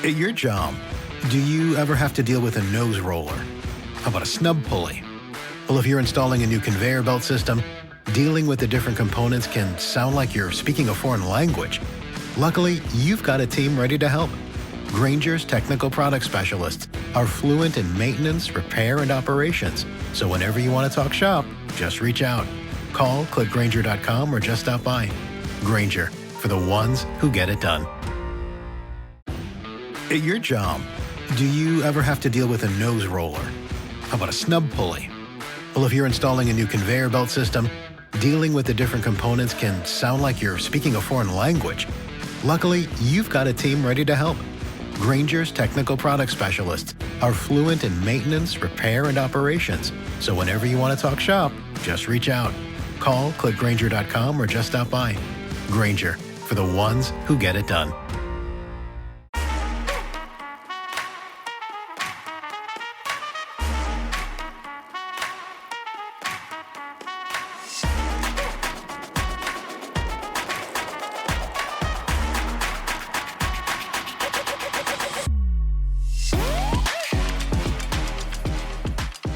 At your job, do you ever have to deal with a nose roller? How about a snub pulley? Well, if you're installing a new conveyor belt system, dealing with the different components can sound like you're speaking a foreign language. Luckily, you've got a team ready to help. Grainger's technical product specialists are fluent in maintenance, repair, and operations. So whenever you want to talk shop, just reach out. Call, click Grainger.com, or just stop by. Grainger, for the ones who get it done. At your job, do you ever have to deal with a nose roller? How about a snub pulley? Well, if you're installing a new conveyor belt system, dealing with the different components can sound like you're speaking a foreign language. Luckily, you've got a team ready to help. Grainger's technical product specialists are fluent in maintenance, repair, and operations. So whenever you want to talk shop, just reach out. Call, click Grainger.com, or just stop by. Grainger, for the ones who get it done.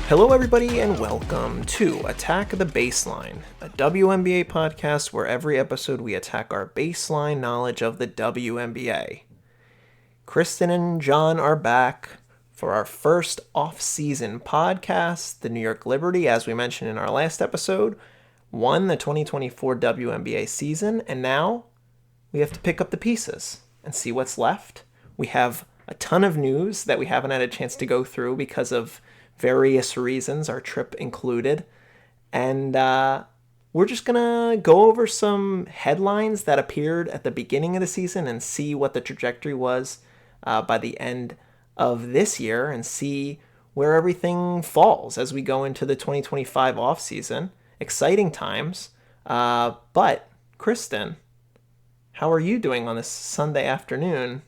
Hello everybody and welcome to Attack the Baseline, a WNBA podcast where every episode we attack our baseline knowledge of the WNBA. Kristen and John are back for our first off-season podcast. The New York Liberty, as we mentioned in our last episode, won the 2024 WNBA season, and now we have to pick up the pieces and see what's left. We have a ton of news that we haven't had a chance to go through because of various reasons, our trip included. And we're just going to go over some headlines that appeared at the beginning of the season and see what the trajectory was by the end of this year and see where everything falls as we go into the 2025 offseason. Exciting times. But, Kristen, how are you doing on this Sunday afternoon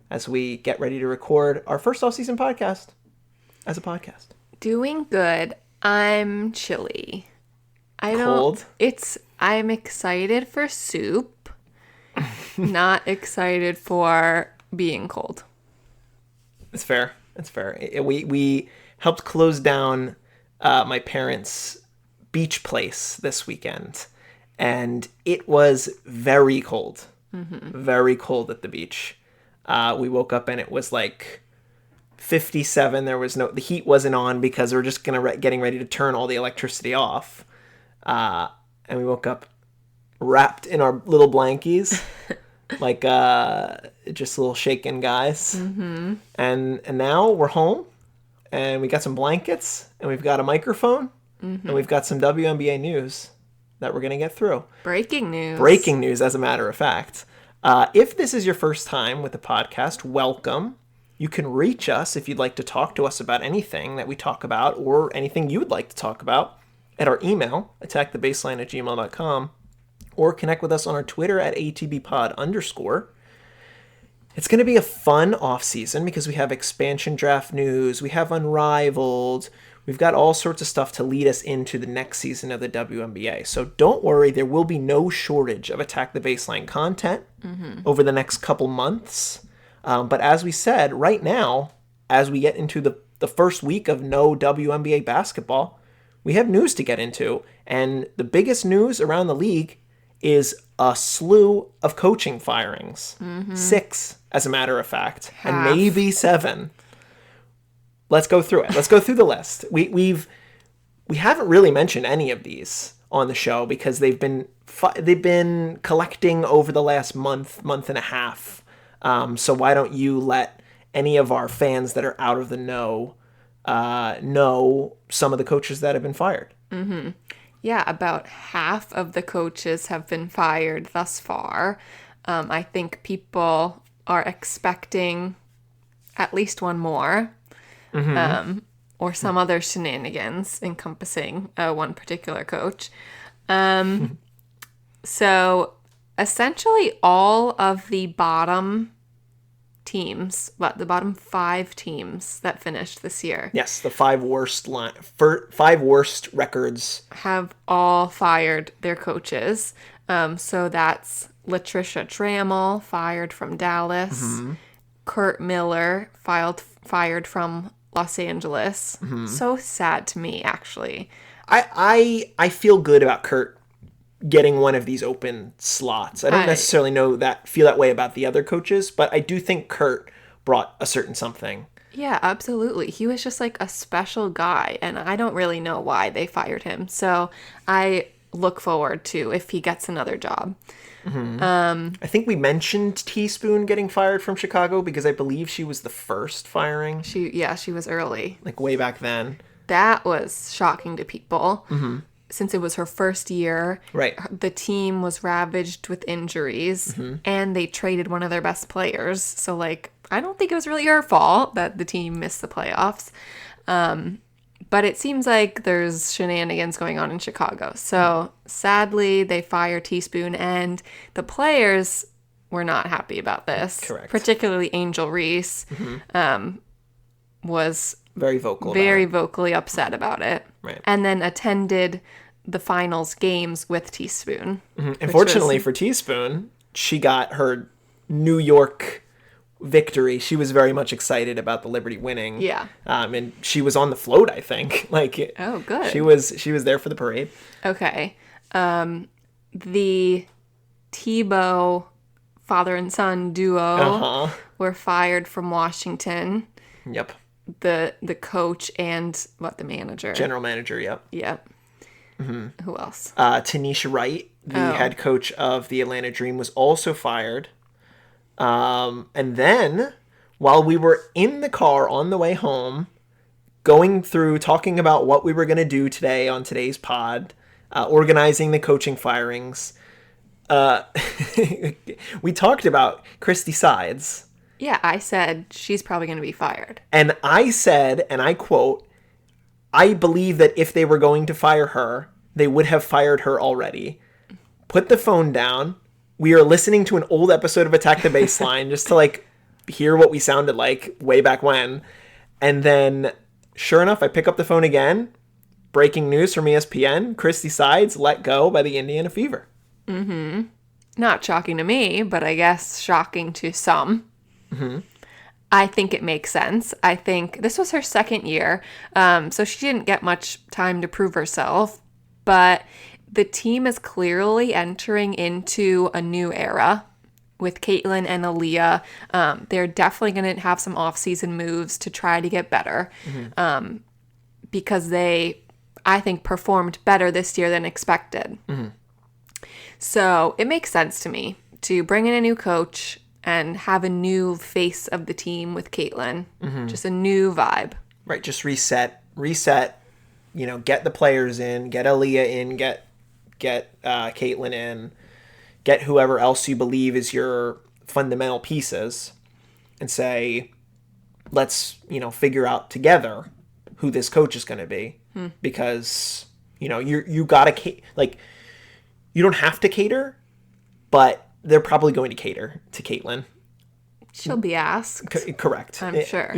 as we get ready to record our first offseason podcast? As a podcast. Doing good. I'm chilly. Cold? I'm excited for soup. Not excited for being cold. It's fair. It's fair. We helped close down my parents' beach place this weekend. And it was very cold. Mm-hmm. Very cold at the beach. We woke up and it was like 57. The heat wasn't on because we were just getting ready to turn all the electricity off. And we woke up wrapped in our little blankies, like just little shaken guys. Mm-hmm. And now we're home and we got some blankets and we've got a microphone and we've got some WNBA news that we're going to get through. Breaking news, as a matter of fact. If this is your first time with the podcast, welcome. You can reach us if you'd like to talk to us about anything that we talk about or anything you would like to talk about at our email, attackthebaseline@gmail.com, or connect with us on our Twitter at @ATBpod_. It's going to be a fun off-season because we have expansion draft news, we have Unrivaled, we've got all sorts of stuff to lead us into the next season of the WNBA. So don't worry, there will be no shortage of Attack the Baseline content over the next couple months. But as we said, right now, as we get into the first week of no WNBA basketball, we have news to get into. And the biggest news around the league is a slew of coaching firings. 6, as a matter of fact, and maybe 7. Let's go through it. Let's go through the list. We haven't really mentioned any of these on the show because they've been collecting over the last month and a half. So why don't you let any of our fans that are out of the know some of the coaches that have been fired? Mm-hmm. Yeah, about half of the coaches have been fired thus far. I think people are expecting at least one more, or some other shenanigans encompassing one particular coach. So essentially all of the bottom teams, the bottom 5 teams that finished this year. Yes, the 5 worst records have all fired their coaches. So that's Latricia Trammell, fired from Dallas. Kurt Miller fired from Los Angeles. So sad to me, actually. I feel good about Kurt getting one of these open slots. I don't necessarily feel that way about the other coaches, but I do think Kurt brought a certain something. Yeah, absolutely. He was just like a special guy, and I don't really know why they fired him. So I look forward to if he gets another job. I think we mentioned Teaspoon getting fired from Chicago because I believe she was the first firing. She was early. Like way back then. That was shocking to people. Since it was her first year. Right. The team was ravaged with injuries, and they traded one of their best players. So, like, I don't think it was really her fault that the team missed the playoffs. But it seems like there's shenanigans going on in Chicago. So, sadly, they fired Teaspoon, and the players were not happy about this. Correct. Particularly Angel Reese was very vocally upset about it. Right. And then attended the finals games with Teaspoon. Unfortunately for Teaspoon, she got her New York victory. She was very much excited about the Liberty winning. Yeah. And she was on the float, I think. Oh, good. She was there for the parade. Okay. The Tebow father and son duo were fired from Washington. Yep. The coach and the manager? General manager, yep. Yep. Who else? Tanisha Wright, the head coach of the Atlanta Dream, was also fired. And then, while we were in the car on the way home, talking about what we were going to do today on today's pod, organizing the coaching firings, we talked about Christy Sides. Yeah, I said she's probably going to be fired. And I said, and I quote, I believe that if they were going to fire her, they would have fired her already. Put the phone down. We are listening to an old episode of Attack the Baseline just to hear what we sounded like way back when. And then, sure enough, I pick up the phone again. Breaking news from ESPN. Christy Sides let go by the Indiana Fever. Not shocking to me, but I guess shocking to some. I think it makes sense. I think this was her second year, so she didn't get much time to prove herself, but the team is clearly entering into a new era with Caitlin and Aaliyah. They're definitely going to have some off-season moves to try to get better because they, I think, performed better this year than expected. So it makes sense to me to bring in a new coach and have a new face of the team with Caitlin. Just a new vibe. Right, just reset, get the players in, get Aaliyah in, get Caitlin in, get whoever else you believe is your fundamental pieces, and say, let's, figure out together who this coach is going to be. Because, you gotta, you don't have to cater, but they're probably going to cater to Caitlin. She'll be asked. Correct. I'm sure.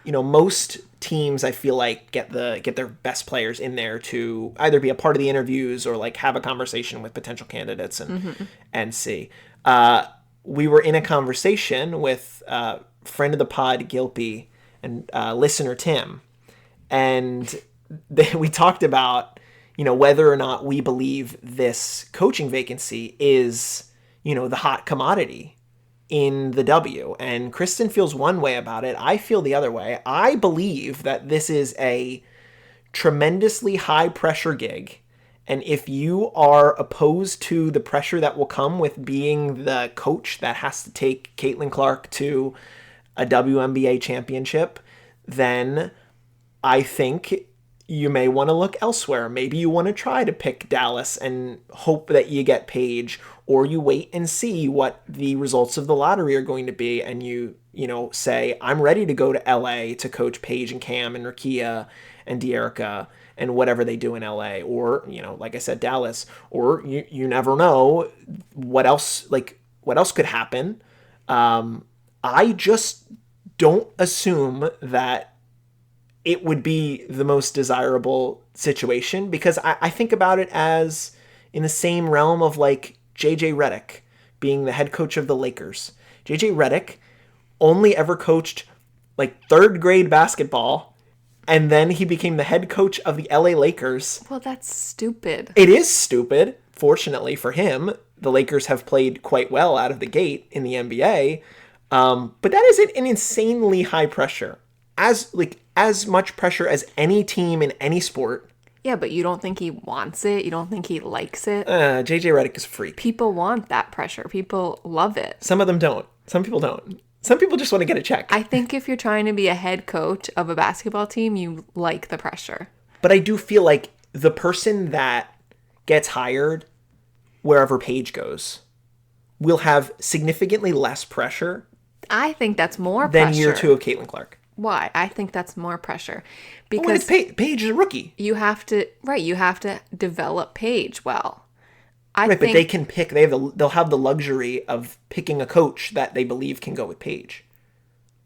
Most teams I feel like get their best players in there to either be a part of the interviews or have a conversation with potential candidates and see. We were in a conversation with friend of the pod Gilpy and listener Tim, and we talked about whether or not we believe this coaching vacancy is, the hot commodity in the W. And Kristen feels one way about it. I feel the other way. I believe that this is a tremendously high pressure gig. And if you are opposed to the pressure that will come with being the coach that has to take Caitlin Clark to a WNBA championship, then I think you may want to look elsewhere. Maybe you want to try to pick Dallas and hope that you get Paige, or you wait and see what the results of the lottery are going to be, and you say, I'm ready to go to LA to coach Paige and Cam and Rakia and De'Erica and whatever they do in LA, or, like I said, Dallas, or you never know what else could happen. I just don't assume that it would be the most desirable situation, because I think about it as in the same realm of JJ Redick being the head coach of the Lakers. JJ Redick only ever coached like third grade basketball, and then he became the head coach of the LA Lakers. Well, that's stupid. It is stupid. Fortunately for him, the Lakers have played quite well out of the gate in the NBA. But that is an insanely high pressure. As much pressure as any team in any sport. Yeah, but you don't think he wants it? You don't think he likes it? JJ Redick is a freak. People want that pressure. People love it. Some of them don't. Some people don't. Some people just want to get a check. I think if you're trying to be a head coach of a basketball team, you like the pressure. But I do feel like the person that gets hired wherever Paige goes will have significantly less pressure I think that's more than pressure. year 2 of Caitlin Clark. Why? I think that's more pressure. When Because it's Paige is a rookie. you have to develop Paige well. I Right, but think they can pick. They'll have the luxury of picking a coach that they believe can go with Paige.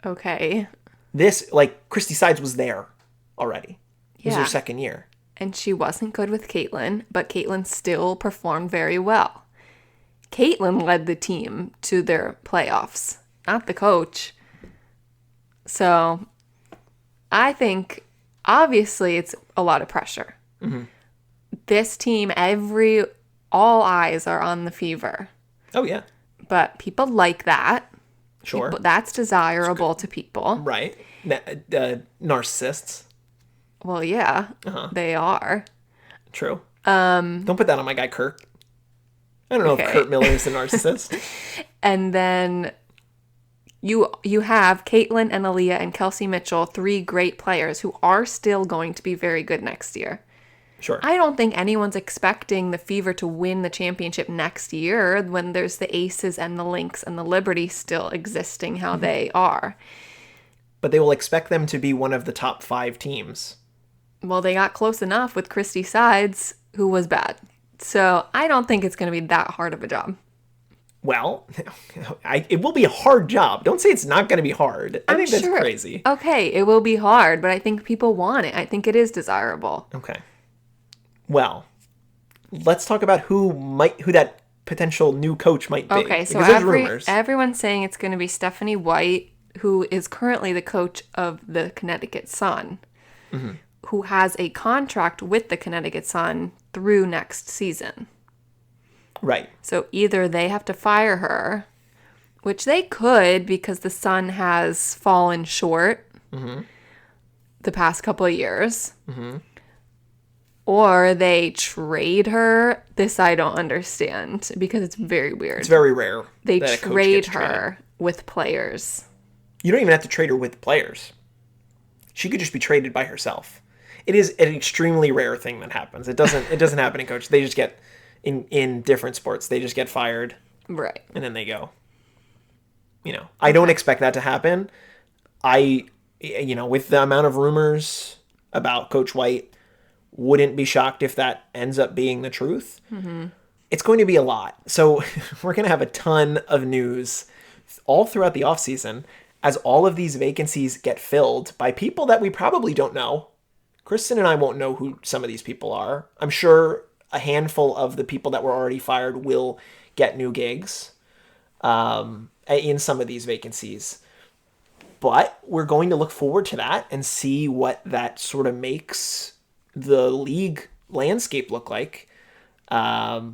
okay. This, like, Christy Sides was there already. It was Yeah. her second year. And she wasn't good with Caitlin, but Caitlin still performed very well. Caitlin led the team to their playoffs, not the coach. So I think obviously it's a lot of pressure. Mm-hmm. This team, all eyes are on the Fever, Oh, yeah. but people like that. Sure. But that's desirable to people. Right. Narcissists. Well, yeah, they are. True. Don't put that on my guy Kirk. I don't know Okay. if Kurt Miller is a narcissist. And then you have Caitlin and Aaliyah and Kelsey Mitchell, 3 great players who are still going to be very good next year. Sure. I don't think anyone's expecting the Fever to win the championship next year when there's the Aces and the Lynx and the Liberty still existing how they are. But they will expect them to be one of the top 5 teams. Well, they got close enough with Christy Sides, who was bad. So I don't think it's going to be that hard of a job. Well, it will be a hard job. Don't say it's not going to be hard. I think that's Sure. crazy. Okay, it will be hard, but I think people want it. I think it is desirable. Okay. Well, let's talk about who that potential new coach might be. Okay, so because there's rumors. everyone's saying it's going to be Stephanie White, who is currently the coach of the Connecticut Sun, who has a contract with the Connecticut Sun through next season. Right. So either they have to fire her, which they could because the Sun has fallen short the past couple of years. Or they trade her. This I don't understand because it's very weird. It's very rare. They that a coach trade gets traded. her with players. You don't even have to trade her with players. She could just be traded by herself. It is an extremely rare thing that happens. It doesn't happen in coach. They just get in different sports. They just get fired Right. and then they go. I don't expect that to happen. With the amount of rumors about Coach White, wouldn't be shocked if that ends up being the truth. It's going to be a lot. So we're going to have a ton of news all throughout the offseason as all of these vacancies get filled by people that we probably don't know. Kristen and I won't know who some of these people are. I'm sure a handful of the people that were already fired will get new gigs in some of these vacancies. But we're going to look forward to that and see what that sort of makes the league landscape look like. But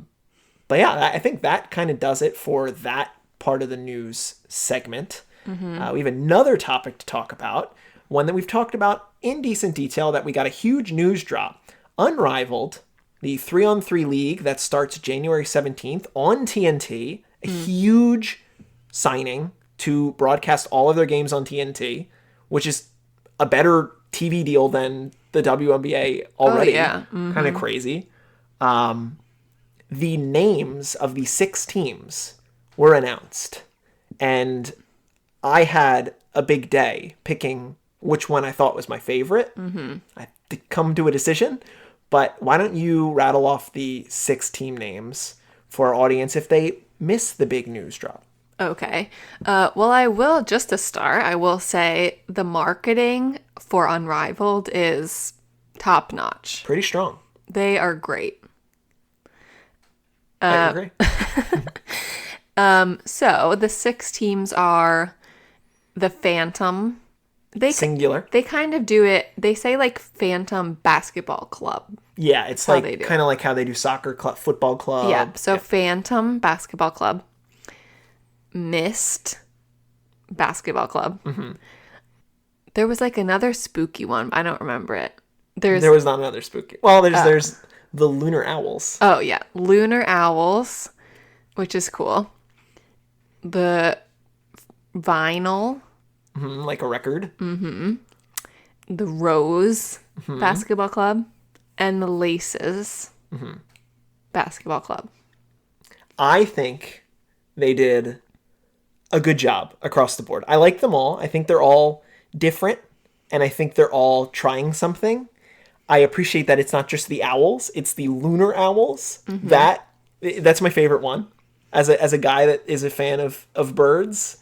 yeah, I think that kind of does it for that part of the news segment. We have another topic to talk about, one that we've talked about in decent detail that we got a huge news drop. Unrivaled, the 3-on-3 league that starts January 17th on TNT, a huge signing to broadcast all of their games on TNT, which is a better TV deal than the WNBA already. Oh, yeah. Kind of crazy. The names of the 6 teams were announced, and I had a big day picking which one I thought was my favorite. I had to come to a decision, but why don't you rattle off the 6 team names for our audience if they miss the big news drop? Okay. Well, I will, just to start, I will say the marketing for Unrivaled is top notch. Pretty strong. They are great. I agree. So the 6 teams are the Phantom. They Singular. They kind of do it. They say like Phantom Basketball Club. Yeah, it's How like they do kind of like how they do soccer club, football club. Yeah. So Phantom Basketball Club. Mist Basketball Club. There was like another spooky one. I don't remember it. There was not another spooky. Well, there's the Lunar Owls. Oh, yeah. Lunar Owls, which is cool. The Vinyl. Like a record. The Rose Basketball Club. And the Laces Basketball Club. I think they did a good job across the board. I like them all. I think they're all different, and I think they're all trying something. I appreciate that it's not just the owls, it's the Lunar Owls. That's my favorite one. As a guy that is a fan of birds,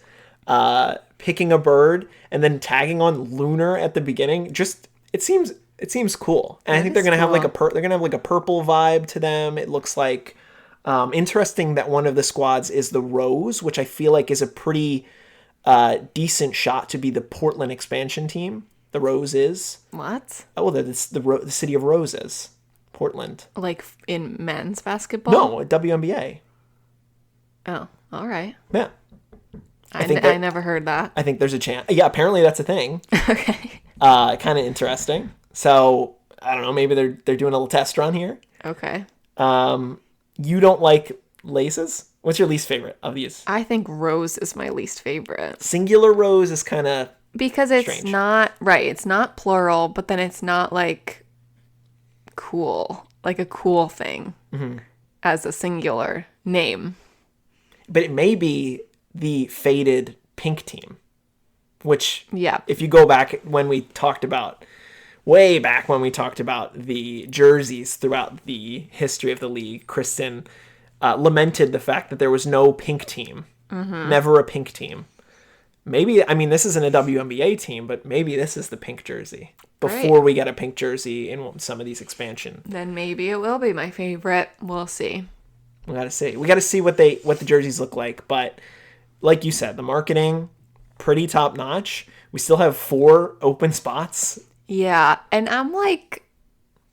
picking a bird and then tagging on lunar at the beginning, just it seems cool. And I think they're gonna have like a purple vibe to them. It looks like interesting that one of the squads is the Rose, which I feel like is a pretty decent shot to be the Portland expansion team. The Rose is. What? Oh, that's the city of roses, Portland. Like in men's basketball? No, WNBA. Oh, all right. Yeah. I never heard that. I think there's a chance. Yeah, apparently that's a thing. Okay. Kind of interesting. So I don't know. Maybe they're doing a little test run here. Okay. You don't like laces? What's your least favorite of these? I think Rose is my least favorite. Singular Rose is kind of Because it's strange. not, right, it's not plural, but then it's not like cool, like a cool thing as a singular name. But it may be the faded pink team, which if you go back way back when we talked about the jerseys throughout the history of the league, Kristen lamented the fact that there was no pink team, never a pink team. Maybe, I mean, this isn't a WNBA team, but maybe this is the pink jersey before we get a pink jersey in some of these expansion. Then maybe it will be my favorite. We'll see. We got to see what the jerseys look like. But like you said, the marketing, pretty top notch. We still have 4 open spots. Yeah. And I'm like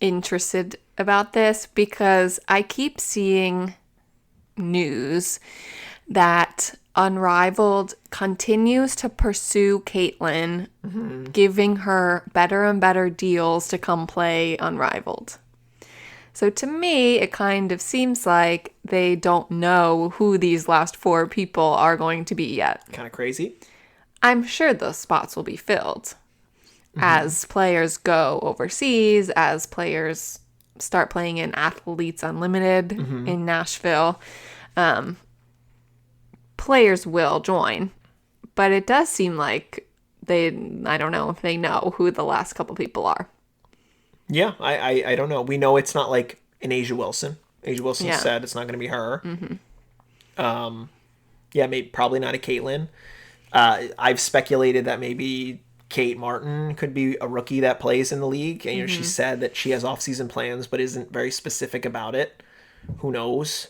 interested about this because I keep seeing news that Unrivaled continues to pursue Caitlin, giving her better and better deals to come play Unrivaled. So to me, it kind of seems like they don't know who these last 4 people are going to be yet. Kind of crazy. I'm sure those spots will be filled as players go overseas, as players start playing in Athletes Unlimited in Nashville. Players will join, but it does seem like I don't know if they know who the last couple people are. Yeah, I don't know. We know it's not like an Asia Wilson. Asia Wilson said it's not going to be her. Yeah, probably not a Caitlin. I've speculated that maybe Kate Martin could be a rookie that plays in the league. And, she said that she has off-season plans, but isn't very specific about it. Who knows?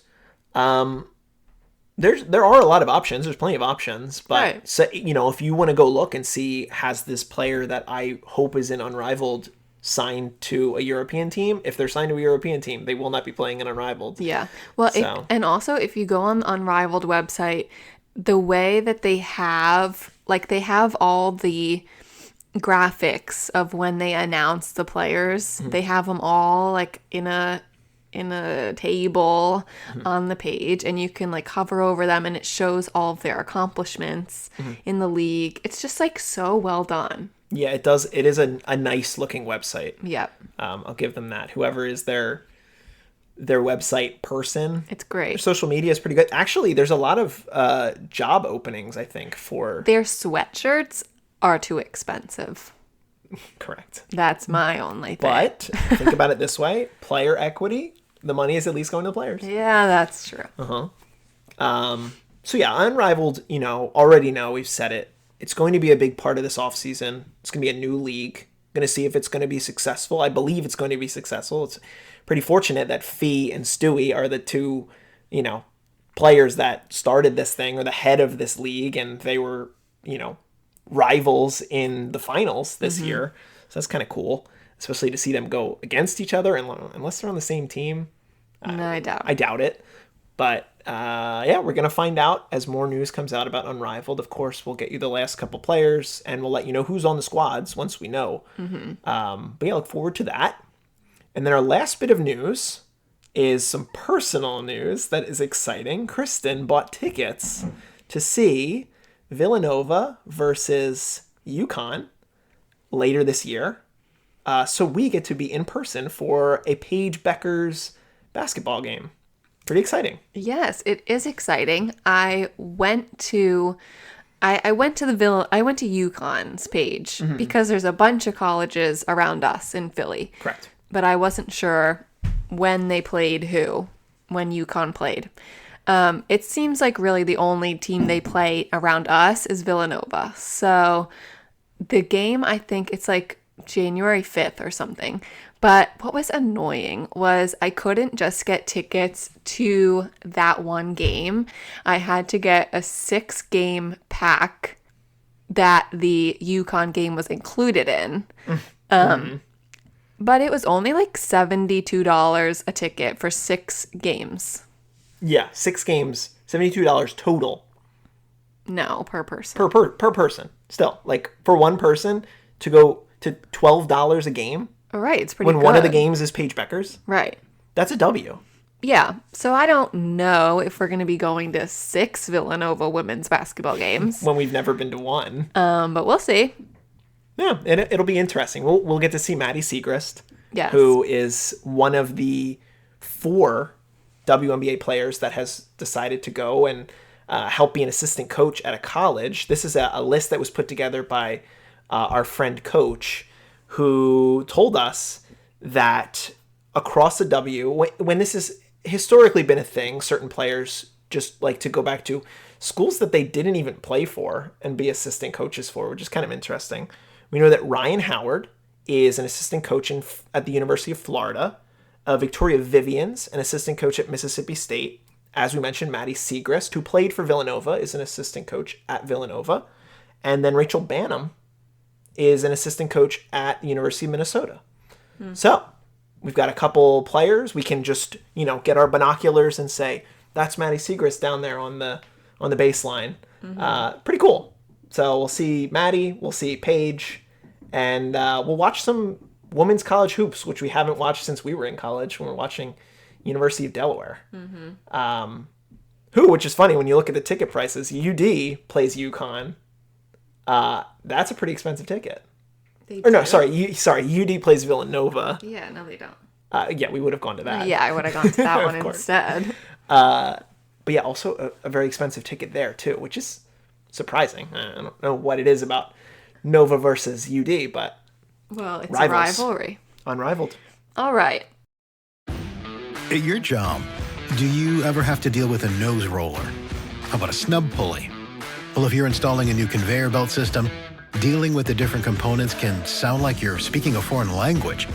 There are a lot of options. There's plenty of options, but right. So, if you want to go look and see, has this player that I hope is in Unrivaled signed to a European team? If they're signed to a European team, they will not be playing in Unrivaled. Yeah. Well, and also if you go on the Unrivaled website, the way that they have all the graphics of when they announce the players, they have them all like in a table on the page, and you can like hover over them and it shows all of their accomplishments in the league. It's just like so well done. Yeah, it does. It is a nice looking website. Yep. I'll give them that. Whoever is their website person. It's great. Their social media is pretty good. Actually, there's a lot of job openings, I think, for... Their sweatshirts are too expensive. Correct. That's my only thing. But think about it this way. Player equity, the money is at least going to the players. Yeah, that's true. So yeah, Unrivaled, already know, we've said it. It's going to be a big part of this offseason. It's going to be a new league. Going to see if it's going to be successful. I believe it's going to be successful. It's pretty fortunate that Fee and Stewie are the 2, players that started this thing, or the head of this league, and they were, rivals in the finals this year. So that's kind of cool, especially to see them go against each other. And unless they're on the same team, No, I doubt. I doubt it. But yeah, we're going to find out as more news comes out about Unrivaled. Of course, we'll get you the last couple players, and we'll let you know who's on the squads once we know. But yeah, look forward to that. And then our last bit of news is some personal news that is exciting. Kristen bought tickets to see Villanova versus UConn later this year. So we get to be in person for a Paige Becker's basketball game. Pretty exciting. Yes, it is exciting. I went to UConn's page because there's a bunch of colleges around us in Philly. Correct. But I wasn't sure when they played when UConn played. It seems like really the only team they play around us is Villanova. So the game, I think it's like January 5th or something. But what was annoying was I couldn't just get tickets to that one game. I had to get a 6-game pack that the UConn game was included in. But it was only like $72 a ticket for 6 games. Yeah, 6 games, $72 total. No, per person. Per person. Still, like for one person to go to $12 a game. Right, it's pretty when good. One of the games is Paige Becker's. Right. That's a W. Yeah. So I don't know if we're going to be going to 6 Villanova women's basketball games. When we've never been to one. But we'll see. Yeah, it'll be interesting. We'll get to see Maddie Siegrist, Yes. who is one of the 4 WNBA players that has decided to go and help be an assistant coach at a college. This is a list that was put together by our friend Coach, who told us that across the W, when this has historically been a thing, certain players just like to go back to schools that they didn't even play for and be assistant coaches for, which is kind of interesting. We know that Ryan Howard is an assistant coach at the University of Florida. Victoria Vivian's an assistant coach at Mississippi State. As we mentioned, Maddie Siegrist, who played for Villanova, is an assistant coach at Villanova. And then Rachel Banham is an assistant coach at the University of Minnesota. So we've got a couple players. We can just, get our binoculars and say, that's Maddie Siegrist down there on the baseline. Pretty cool. So we'll see Maddie, we'll see Paige, and we'll watch some women's college hoops, which we haven't watched since we were in college when we were watching University of Delaware. Which is funny when you look at the ticket prices. UD plays UConn. That's a pretty expensive ticket. UD plays Villanova. Yeah, no, they don't. Yeah, we would have gone to that. Yeah, I would have gone to that one instead. But yeah, also a very expensive ticket there too, which is surprising. I don't know what it is about Nova versus UD, but well, it's rivals. a rivalry. Unrivaled. All right. At your job, do you ever have to deal with a nose roller? How about a snub pulley? Well, if you're installing a new conveyor belt system, dealing with the different components can sound like you're speaking a foreign language.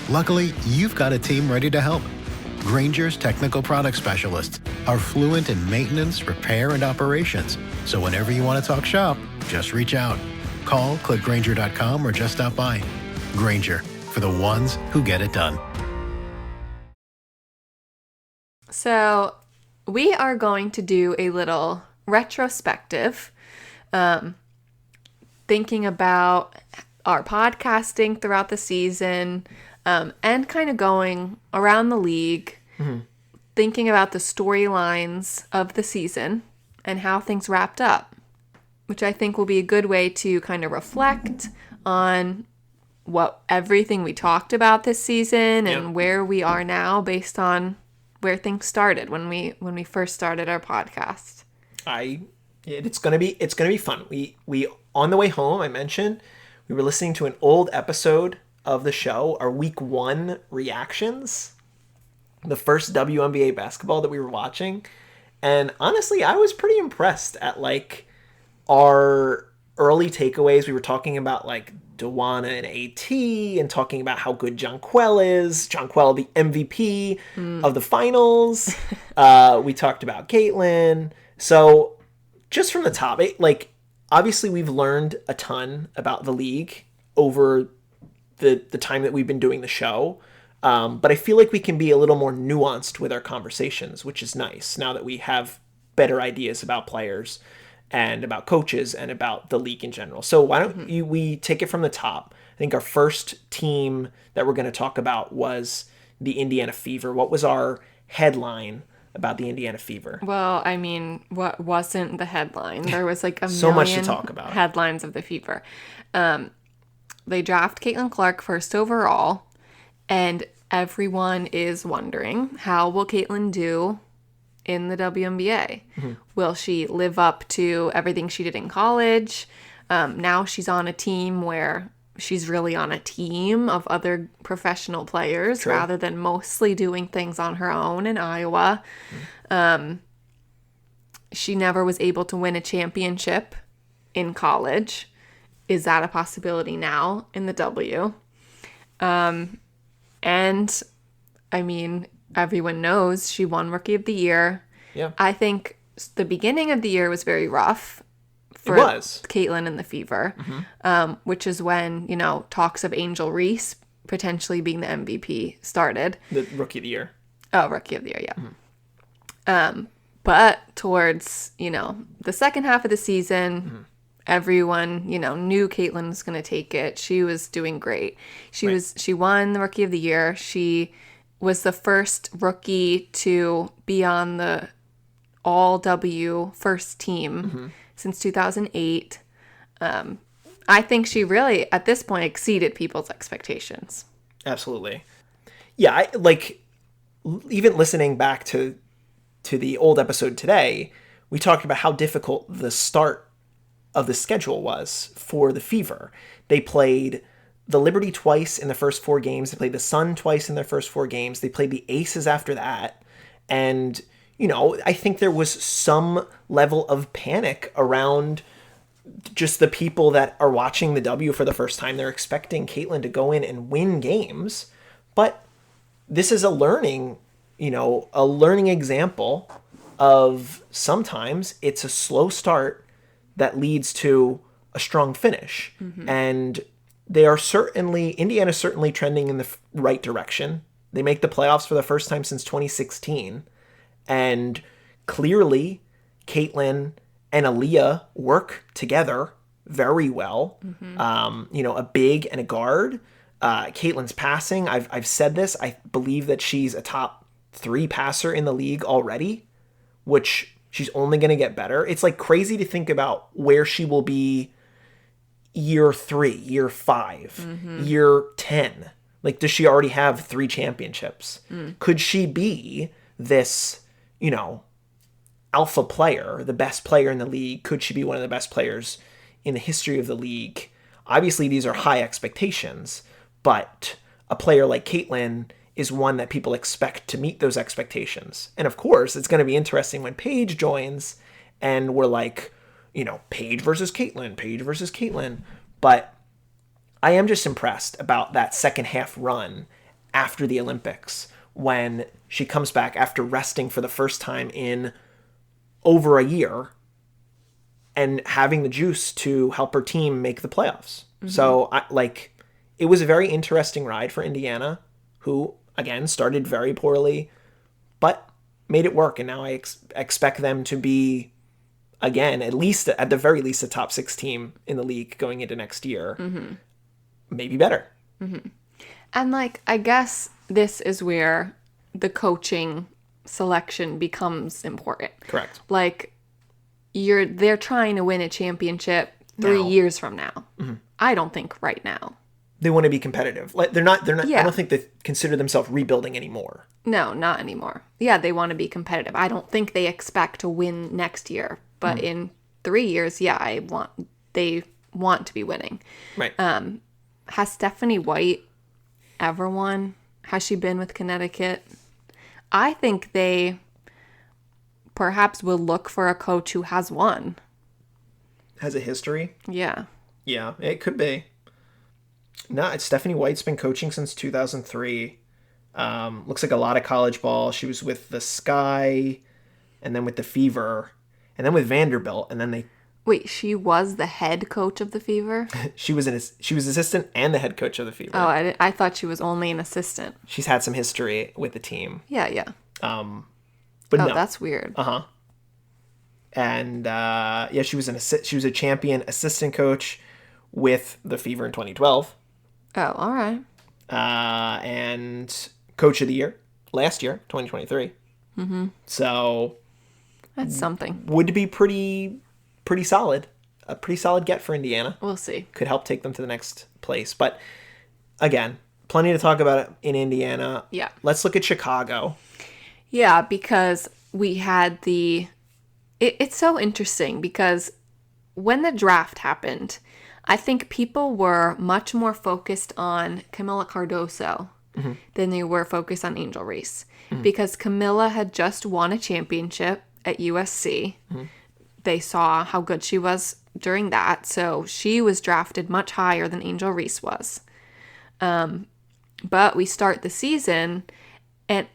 Luckily, you've got a team ready to help. Grainger's technical product specialists are fluent in maintenance, repair, and operations. So whenever you want to talk shop, just reach out. Call, click Grainger.com, or just stop by. Grainger, for the ones who get it done. So we are going to do a little retrospective, thinking about our podcasting throughout the season, and kind of going around the league, thinking about the storylines of the season and how things wrapped up, which I think will be a good way to kind of reflect on everything we talked about this season and where we are now based on where things started when we first started our podcast. It's gonna be fun. We on the way home, I mentioned we were listening to an old episode of the show, our week 1 reactions, the first WNBA basketball that we were watching, and honestly, I was pretty impressed at like our early takeaways. We were talking about like Dewana and AT and talking about how good Jonquel is. Jonquel, the MVP of the finals. We talked about Caitlin. So just from the top, obviously we've learned a ton about the league over the time that we've been doing the show. But I feel like we can be a little more nuanced with our conversations, which is nice now that we have better ideas about players and about coaches and about the league in general. So why don't we take it from the top? I think our first team that we're going to talk about was the Indiana Fever. What was our headline about the Indiana Fever? Well, I mean, what wasn't the headline? There was like a So much to million talk about. headlines of the Fever. They draft Caitlin Clark first overall, and everyone is wondering, how will Caitlin do in the WNBA? Will she live up to everything she did in college? Now she's on a team where she's really on a team of other professional players rather than mostly doing things on her own in Iowa. She never was able to win a championship in college. Is that a possibility now in the W? And I mean, everyone knows she won Rookie of the Year. Yeah. I think the beginning of the year was very rough for Caitlin and the Fever, which is when, talks of Angel Reese potentially being the MVP started. The Rookie of the Year. Oh, Rookie of the Year, yeah. But towards, the second half of the season, everyone, knew Caitlin was going to take it. She was doing great. She won the Rookie of the Year. She was the first rookie to be on the All-W first team since 2008. I think she really, at this point, exceeded people's expectations. Absolutely. Yeah, even listening back to the old episode today, we talked about how difficult the start of the schedule was for the Fever. They played the Liberty twice in the first 4 games. They played the Sun twice in their first 4 games. They played the Aces after that. And, I think there was some level of panic around just the people that are watching the W for the first time. They're expecting Caitlin to go in and win games. But this is a learning example of sometimes it's a slow start that leads to a strong finish. And Indiana's certainly trending in the right direction. They make the playoffs for the first time since 2016. And clearly, Caitlin and Aaliyah work together very well. A big and a guard. Caitlin's passing, I've said this, I believe that she's a top 3 passer in the league already, which she's only going to get better. It's crazy to think about where she will be year 3, year 5, year 10. Does she already have 3 championships? Could she be this, alpha player, the best player in the league? Could she be one of the best players in the history of the league? Obviously, these are high expectations, but a player like Caitlin is one that people expect to meet those expectations. And of course, it's going to be interesting when Paige joins and we're Paige versus Caitlin. But I am just impressed about that second half run after the Olympics when she comes back after resting for the first time in over a year and having the juice to help her team make the playoffs. So it was a very interesting ride for Indiana, who again started very poorly, but made it work. And now I expect them to be, again, at the very least, a top 6 team in the league going into next year. Maybe better. And I guess this is where the coaching selection becomes important. Correct. They're trying to win a championship 3 years from now. I don't think right now. They want to be competitive. They're not. Yeah. I don't think they consider themselves rebuilding anymore. No, not anymore. Yeah, they want to be competitive. I don't think they expect to win next year, but in 3 years, yeah, they want to be winning. Right. Has Stephanie White ever won? Has she been with Connecticut? I think they perhaps will look for a coach who has won. Has a history? Yeah. Yeah, it could be. No, Stephanie White's been coaching since 2003. Looks like a lot of college ball. She was with the Sky, and then with the Fever, and then with Vanderbilt, and then they Wait, she was the head coach of the Fever? She was assistant and the head coach of the Fever. Oh, I thought she was only an assistant. She's had some history with the team. Yeah, yeah. But Oh, no. that's weird. And she was a champion assistant coach with the Fever in 2012. Oh, all right. And coach of the year last year, 2023. So That's something. would be pretty solid. A pretty solid get for Indiana. We'll see. Could help take them to the next place. But again, plenty to talk about in Indiana. Yeah. Let's look at Chicago. Yeah, because we had it's so interesting because when the draft happened, I think people were much more focused on Camila Cardoso than they were focused on Angel Reese. Because Camila had just won a championship at USC. They saw how good she was during that. So she was drafted much higher than Angel Reese was. But we start the season and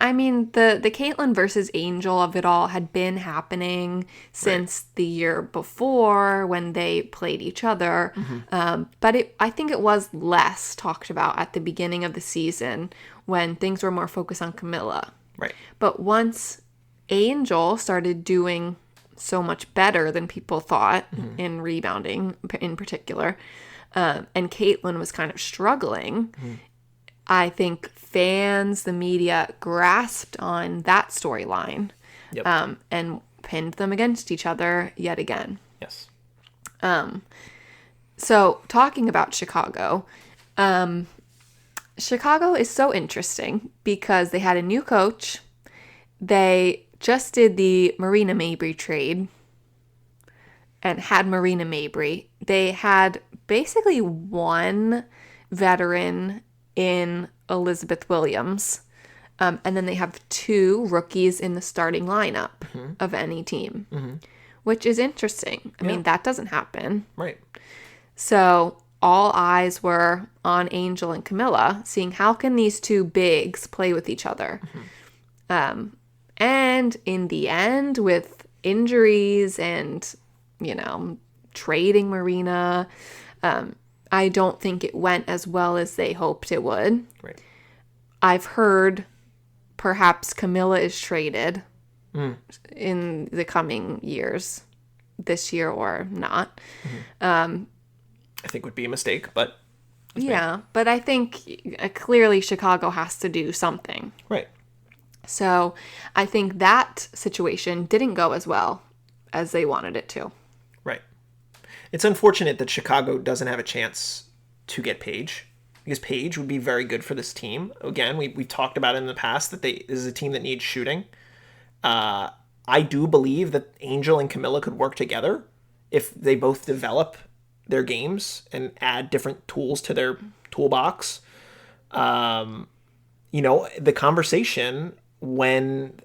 I mean, the Caitlyn versus Angel of it all had been happening since the year before when they played each other. But I think it was less talked about at the beginning of the season when things were more focused on Camilla. Right. But once Angel started doing so much better than people thought in rebounding in particular, and Caitlyn was kind of struggling, I think fans, the media, grasped on that storyline and pinned them against each other yet again. Yes. So talking about Chicago, Chicago is so interesting because they had a new coach. They just did the Marina Mabrey trade and had Marina Mabrey. They had basically one veteran in Elizabeth Williams. And then they have two rookies in the starting lineup of any team, which is interesting. I mean, that doesn't happen. Right. So all eyes were on Angel and Camilla, seeing how can these two bigs play with each other. And in the end, with injuries and, trading Marina, I don't think it went as well as they hoped it would. Right. I've heard perhaps Camilla is traded in the coming years, this year or not. I think would be a mistake, but... Yeah, but I think clearly Chicago has to do something. Right. So I think that situation didn't go as well as they wanted it to. Right. It's unfortunate that Chicago doesn't have a chance to get Paige, because Paige would be very good for this team. Again, we've talked about in the past that this is a team that needs shooting. I do believe that Angel and Camilla could work together if they both develop their games and add different tools to their toolbox. The conversation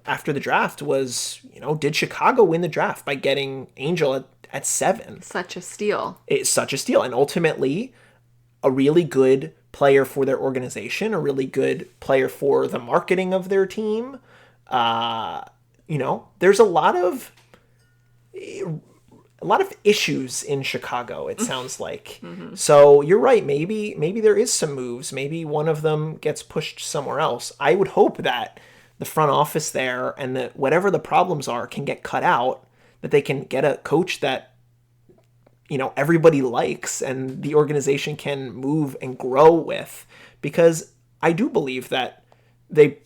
after the draft was, did Chicago win the draft by getting Angel at 7? Such a steal. It's such a steal. And ultimately, a really good player for their organization, a really good player for the marketing of their team. There's a lot of issues in Chicago, it sounds like. So you're right. Maybe there is some moves. Maybe one of them gets pushed somewhere else. I would hope that the front office there and that whatever the problems are can get cut out, that they can get a coach that, everybody likes and the organization can move and grow with, because I do believe that they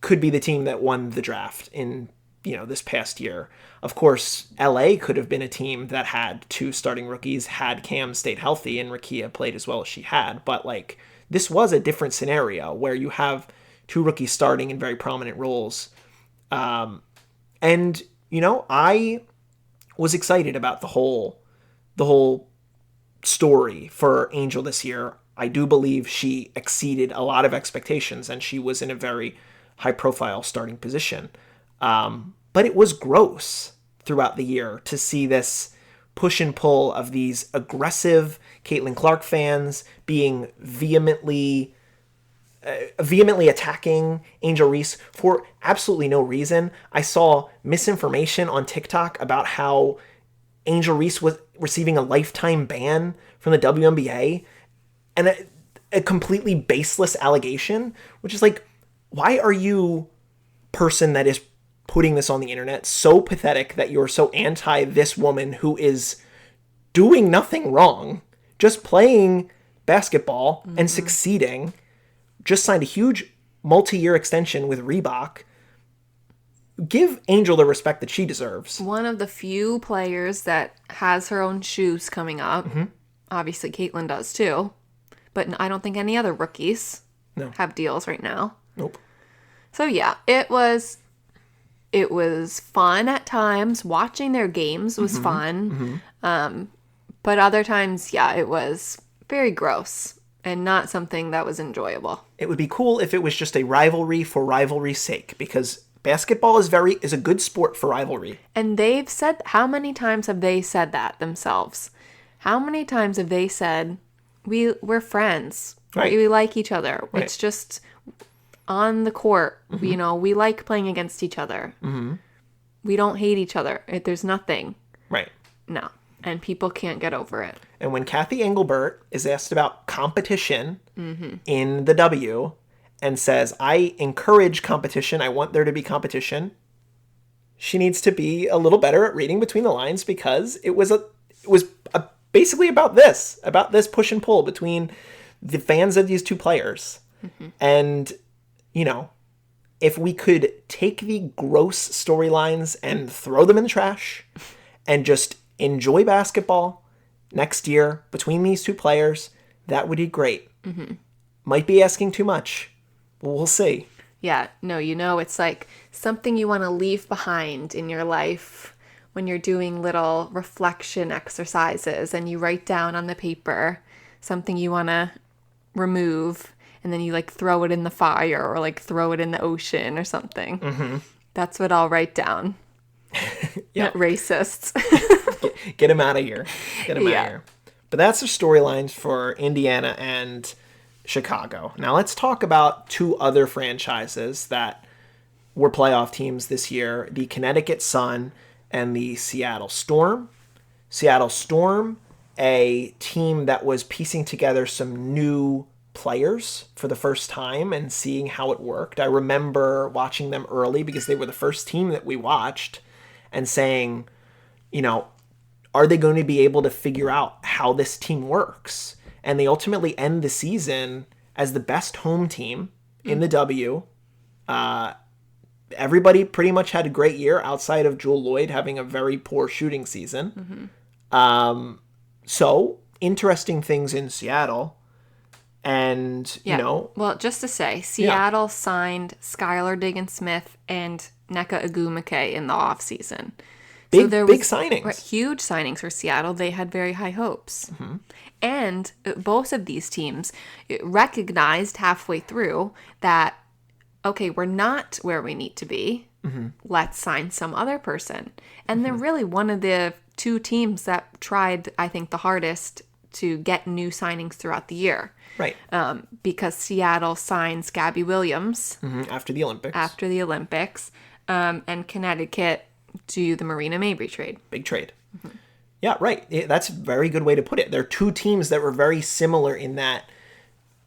could be the team that won the draft in, this past year. Of course, LA could have been a team that had 2 starting rookies, had Cam stayed healthy and Rakia played as well as she had. But this was a different scenario where you have 2 rookies starting in very prominent roles. I was excited about the whole story for Angel this year. I do believe she exceeded a lot of expectations and she was in a very high profile starting position. But it was gross throughout the year to see this push and pull of these aggressive Caitlin Clark fans being vehemently attacking Angel Reese for absolutely no reason. I saw misinformation on TikTok about how Angel Reese was receiving a lifetime ban from the WNBA, and a completely baseless allegation, which is like, why are you, person that is putting this on the internet, so pathetic that you're so anti this woman who is doing nothing wrong, just playing basketball and succeeding, just signed a huge multi-year extension with Reebok. Give Angel the respect that she deserves. One of the few players that has her own shoes coming up. Obviously, Caitlin does too. But I don't think any other rookies have deals right now. Nope. So yeah, it was fun at times. Watching their games was fun. But other times, yeah, it was very gross and not something that was enjoyable. It would be cool if it was just a rivalry for rivalry's sake, because basketball is a good sport for rivalry. And they've said, how many times have they said that themselves? How many times have they said, we're friends, Right. we like each other. Right. It's just on the court, you know, we like playing against each other. We don't hate each other. There's nothing. Right. No. And people can't get over it. And when Kathy Engelbert is asked about competition in the W and says, I encourage competition, I want there to be competition, she needs to be a little better at reading between the lines, because it was basically about this push and pull between the fans of these two players. And, you know, if we could take the gross storylines and throw them in the trash and just enjoy basketball next year between these two players, that would be great. Might be asking too much. We'll see. Yeah, no, you know, it's like something you want to leave behind in your life when you're doing little reflection exercises and you write down on the paper something you want to remove, and then you like throw it in the fire or like throw it in the ocean or something. That's what I'll write down. Yeah. Racists. Get him out of here. Get him out of here. But that's the storylines for Indiana and Chicago. Now let's talk about two other franchises that were playoff teams this year, the Connecticut Sun and the Seattle Storm. Seattle Storm, a team that was piecing together some new players for the first time and seeing how it worked. I remember watching them early because they were the first team that we watched and saying, you know, are they going to be able to figure out how this team works? And they ultimately end the season as the best home team in the W. Everybody pretty much had a great year outside of Jewel Lloyd having a very poor shooting season. So, interesting things in Seattle. And, you know... Well, just to say, Seattle signed Skylar Diggins-Smith and Nneka Agumake in the offseason. Big signings. Huge signings for Seattle. They had very high hopes. And both of these teams recognized halfway through that, okay, we're not where we need to be. Let's sign some other person. And they're really one of the two teams that tried, I think, the hardest to get new signings throughout the year. Right. Because Seattle signs Gabby Williams. After the Olympics. And Connecticut do the Marina Mabry trade. Big trade. Yeah, right. That's a very good way to put it. They're two teams that were very similar in that,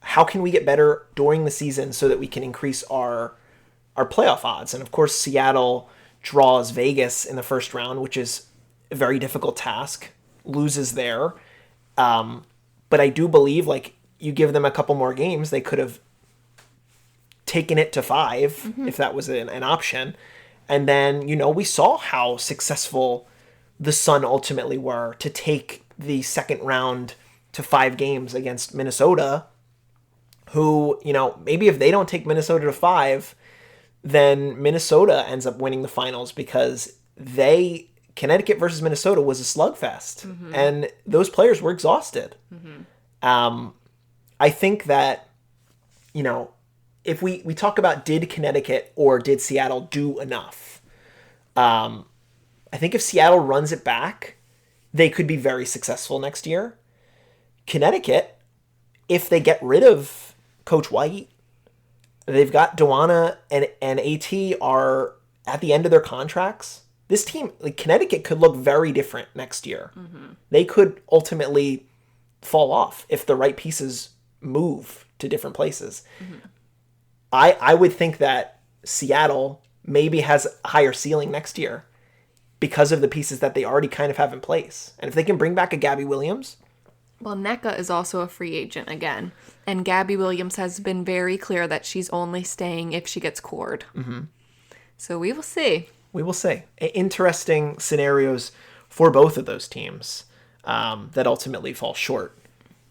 how can we get better during the season so that we can increase our playoff odds? And of course, Seattle draws Vegas in the first round, which is a very difficult task, loses there. But I do believe, like, you give them a couple more games, they could have taken it to 5 if that was an option. And then, you know, we saw how successful the Sun ultimately were to take the second round to 5 games against Minnesota, who, you know, maybe if they don't take Minnesota to 5, then Minnesota ends up winning the finals, because Connecticut versus Minnesota was a slugfest, and those players were exhausted. I think that, you know, if we talk about did Connecticut or did Seattle do enough, I think if Seattle runs it back, they could be very successful next year. Connecticut, if they get rid of Coach White, they've got Duana and AT are at the end of their contracts. this team, like Connecticut, could look very different next year. They could ultimately fall off if the right pieces move to different places. I would think that Seattle maybe has a higher ceiling next year because of the pieces that they already kind of have in place. And if they can bring back a Gabby Williams. Well, Nneka is also a free agent again. And Gabby Williams has been very clear that she's only staying if she gets cored. So we will see. We will see. Interesting scenarios for both of those teams that ultimately fall short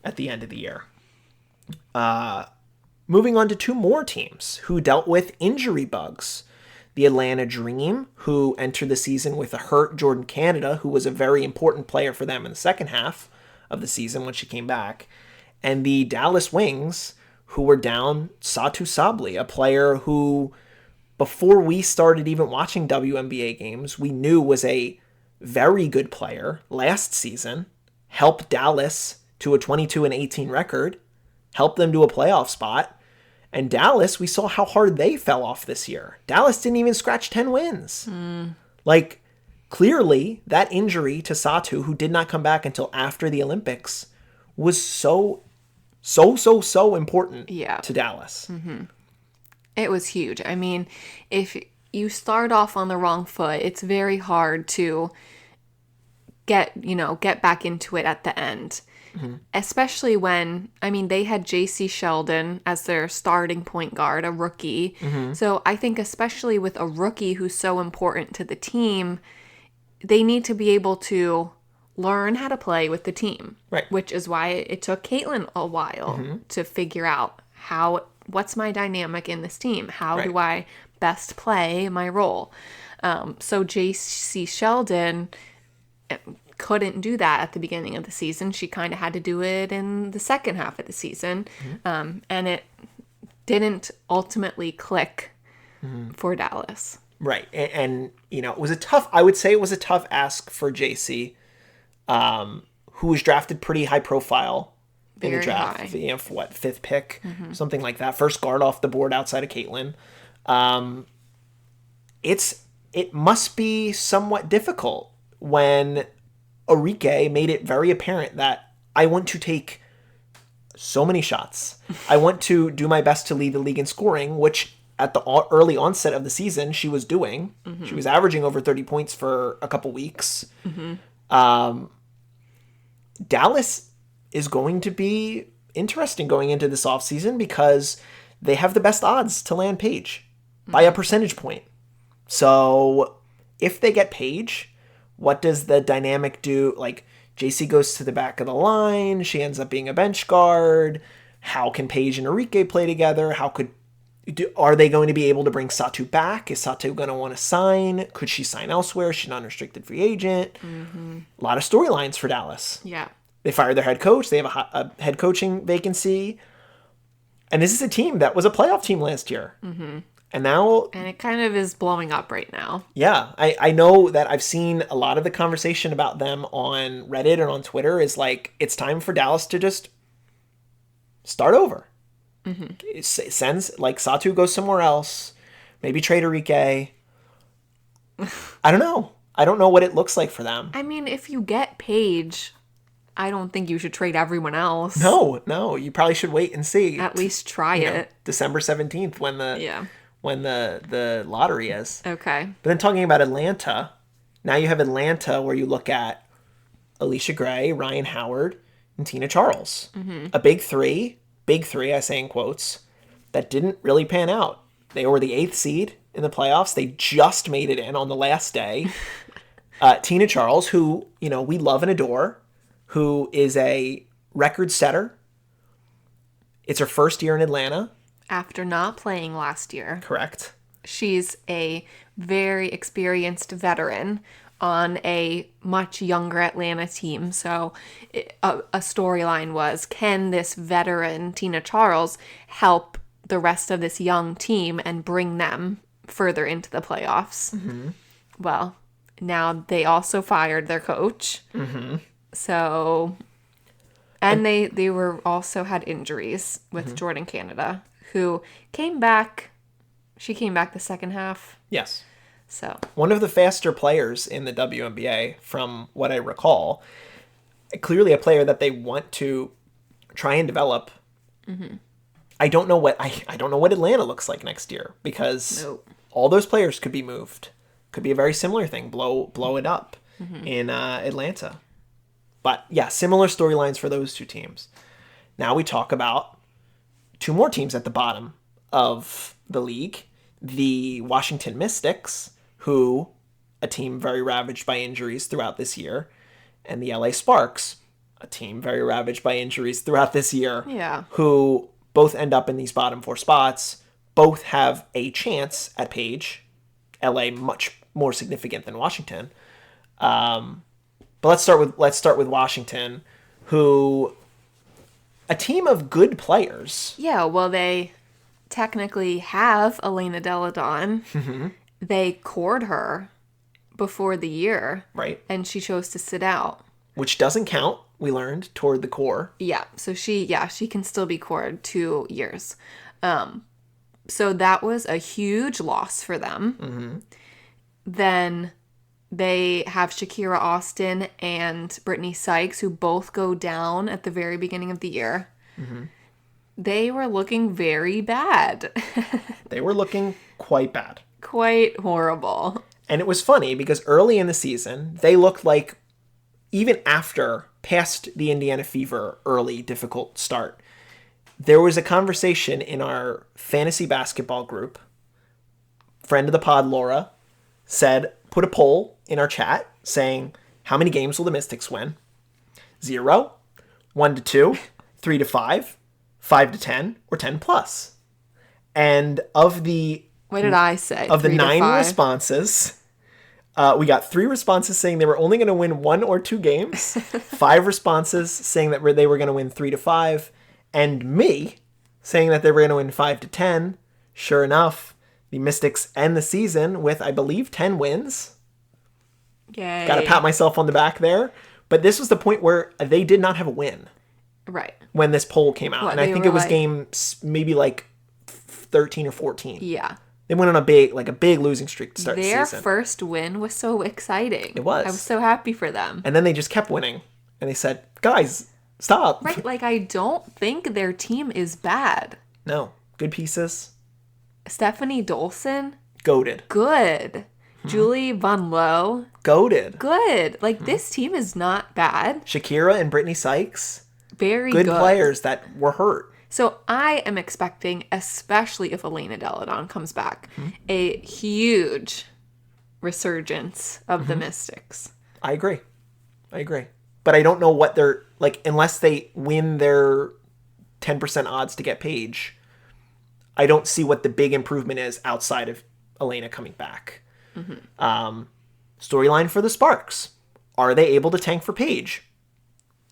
at the end of the year. Moving on to two more teams who dealt with injury bugs. The Atlanta Dream, who entered the season with a hurt Jordan Canada, who was a very important player for them in the second half of the season when she came back. And the Dallas Wings, who were down Satu Sabli, a player who, before we started even watching WNBA games, we knew was a very good player last season, helped Dallas to a 22-18 record, helped them to a playoff spot. And Dallas, we saw how hard they fell off this year. Dallas didn't even scratch 10 wins. Like, clearly, that injury to Satu, who did not come back until after the Olympics, was so important to Dallas. It was huge. I mean, if you start off on the wrong foot, it's very hard to get back into it at the end. Especially when, I mean, they had JC Sheldon as their starting point guard, a rookie. So I think especially with a rookie who's so important to the team, they need to be able to learn how to play with the team. Right. Which is why it took Caitlin a while to figure out what's my dynamic in this team? How do I best play my role? So JC Sheldon couldn't do that at the beginning of the season. She kind of had to do it in the second half of the season. And it didn't ultimately click for Dallas. Right. And it was I would say it was a tough ask for JC, who was drafted pretty high profile in the draft. High. For what, 5th pick, something like that. First guard off the board outside of Caitlin. It must be somewhat difficult when Enrique made it very apparent that I want to take so many shots. I want to do my best to lead the league in scoring, which at the early onset of the season she was doing. She was averaging over 30 points for a couple weeks. Dallas is going to be interesting going into this offseason because they have the best odds to land Paige by a percentage point. So if they get Paige, what does the dynamic do? Like, JC goes to the back of the line. She ends up being a bench guard. How can Paige and Enrique play together? Are they going to be able to bring Satu back? Is Satu going to want to sign? Could she sign elsewhere? She's an unrestricted free agent. A lot of storylines for Dallas. Yeah. They fired their head coach. They have a head coaching vacancy. And this is a team that was a playoff team last year. And now... And it kind of is blowing up right now. Yeah. I know that I've seen a lot of the conversation about them on Reddit and on Twitter is like, it's time for Dallas to just start over. It sends, like, Satu goes somewhere else. Maybe trade Enrique. I don't know. I don't know what it looks like for them. I mean, if you get Paige, I don't think you should trade everyone else. No. You probably should wait and see. At least try it. December 17th when the lottery is. Okay. But then talking about Atlanta, now you have Atlanta where you look at Alicia Gray, Ryan Howard, and Tina Charles. A big three, I say in quotes, that didn't really pan out. They were the 8th seed in the playoffs. They just made it in on the last day. Tina Charles, who, we love and adore, who is a record setter. It's her first year in Atlanta. After not playing last year. Correct. She's a very experienced veteran on a much younger Atlanta team. So a storyline was, can this veteran, Tina Charles, help the rest of this young team and bring them further into the playoffs? Well, now they also fired their coach. So, and they were also had injuries with Jordan Canada, who came back. She came back the second half. Yes. So One of the faster players in the WNBA, from what I recall, clearly a player that they want to try and develop. I don't know what I don't know what Atlanta looks like next year, because Nope. all those players could be moved. Could be a very similar thing. Blow it up in Atlanta. But yeah, similar storylines for those two teams. Now we talk about two more teams at the bottom of the league. The Washington Mystics, who, a team very ravaged by injuries throughout this year, and the LA Sparks, a team very ravaged by injuries throughout this year, Yeah. who both end up in these bottom four spots. Both have a chance at Page. LA much more significant than Washington. But let's start with Washington, who, a team of good players. Yeah, well, they technically have Elena Deladon. They cored her before the year. Right. And she chose to sit out. Which doesn't count, we learned, toward the core. Yeah, so she can still be cored 2 years. So that was a huge loss for them. Then they have Shakira Austin and Brittany Sykes, who both go down at the very beginning of the year. They were looking very bad. They were looking quite bad. Quite horrible. And it was funny because early in the season, they looked like, even after, past the Indiana Fever early difficult start, there was a conversation in our fantasy basketball group. Friend of the pod, Laura, said, put a poll in our chat saying, how many games will the Mystics win? 0, 1 to 2, 3 to 5, 5 to 10, or 10 plus. And of the What did I say? Of the 3 to 9 5? responses, we got 3 responses saying they were only going to win 1 or 2 games, 5 responses saying that they were going to win 3 to 5, and me saying that they were going to win 5 to 10. Sure enough, the Mystics end the season with, I believe, 10 wins. Yay. Got to pat myself on the back there. But this was the point where they did not have a win Right. when this poll came out. What, and I they think were it was like- game maybe like 13 or 14. Yeah. They went on a big losing streak to start the Their season. first win was so exciting. It was. I was so happy for them. And then they just kept winning. And they said, guys, stop. Right, like I don't think their team is bad. No. Good pieces. Stephanie Dolson, Goated. good. Julie Von Lowe, Goated. good. Like this team is not bad. Shakira and Brittany Sykes, Very good good. players that were hurt. So I am expecting, especially if Elena Deladon comes back, a huge resurgence of the Mystics. I agree. But I don't know what they're, like, unless they win their 10% odds to get Paige, I don't see what the big improvement is outside of Elena coming back. Storyline for the Sparks. Are they able to tank for Paige?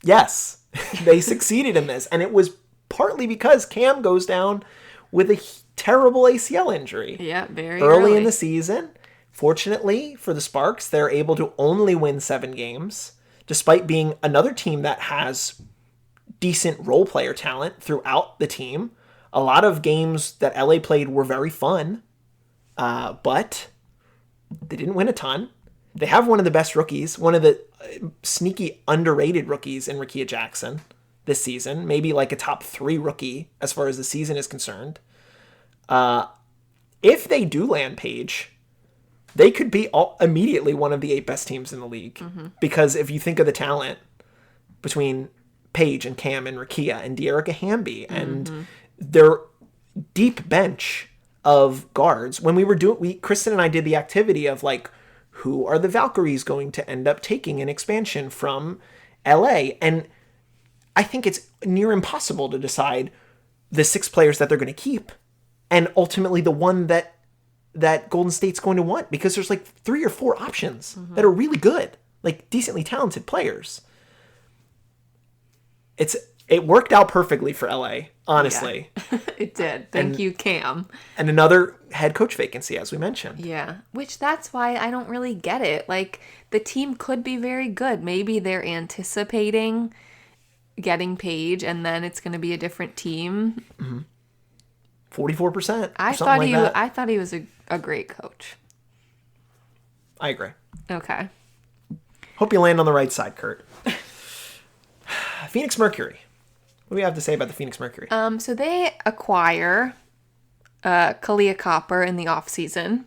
Yes. They succeeded in this. And it was partly because Cam goes down with a terrible ACL injury. Yeah, very Early in the season. Fortunately for the Sparks, they're able to only win 7 games, despite being another team that has decent role player talent throughout the team. A lot of games that LA played were very fun, but they didn't win a ton. They have one of the best rookies, one of the sneaky underrated rookies in Rickea Jackson this season, maybe like a top 3 rookie as far as the season is concerned. If they do land Paige, they could be immediately one of the 8 best teams in the league. Because if you think of the talent between Paige and Cam and Rickea and De'Erica Hamby and their deep bench of guards, when Kristen and I did the activity of like, who are the Valkyries going to end up taking an expansion from LA? And I think it's near impossible to decide the 6 players that they're going to keep and ultimately the one that Golden State's going to want, because there's like 3 or 4 options that are really good, like decently talented players. It worked out perfectly for LA, honestly. Yeah. It did. Thank you, Cam. And another head coach vacancy, as we mentioned. Yeah, which that's why I don't really get it. Like, the team could be very good. Maybe they're anticipating getting Paige, and then it's going to be a different team. 44%. I thought he was a great coach. I agree. Okay. Hope you land on the right side, Kurt. Phoenix Mercury. What do we have to say about the Phoenix Mercury? So they acquire Kalia Copper in the offseason,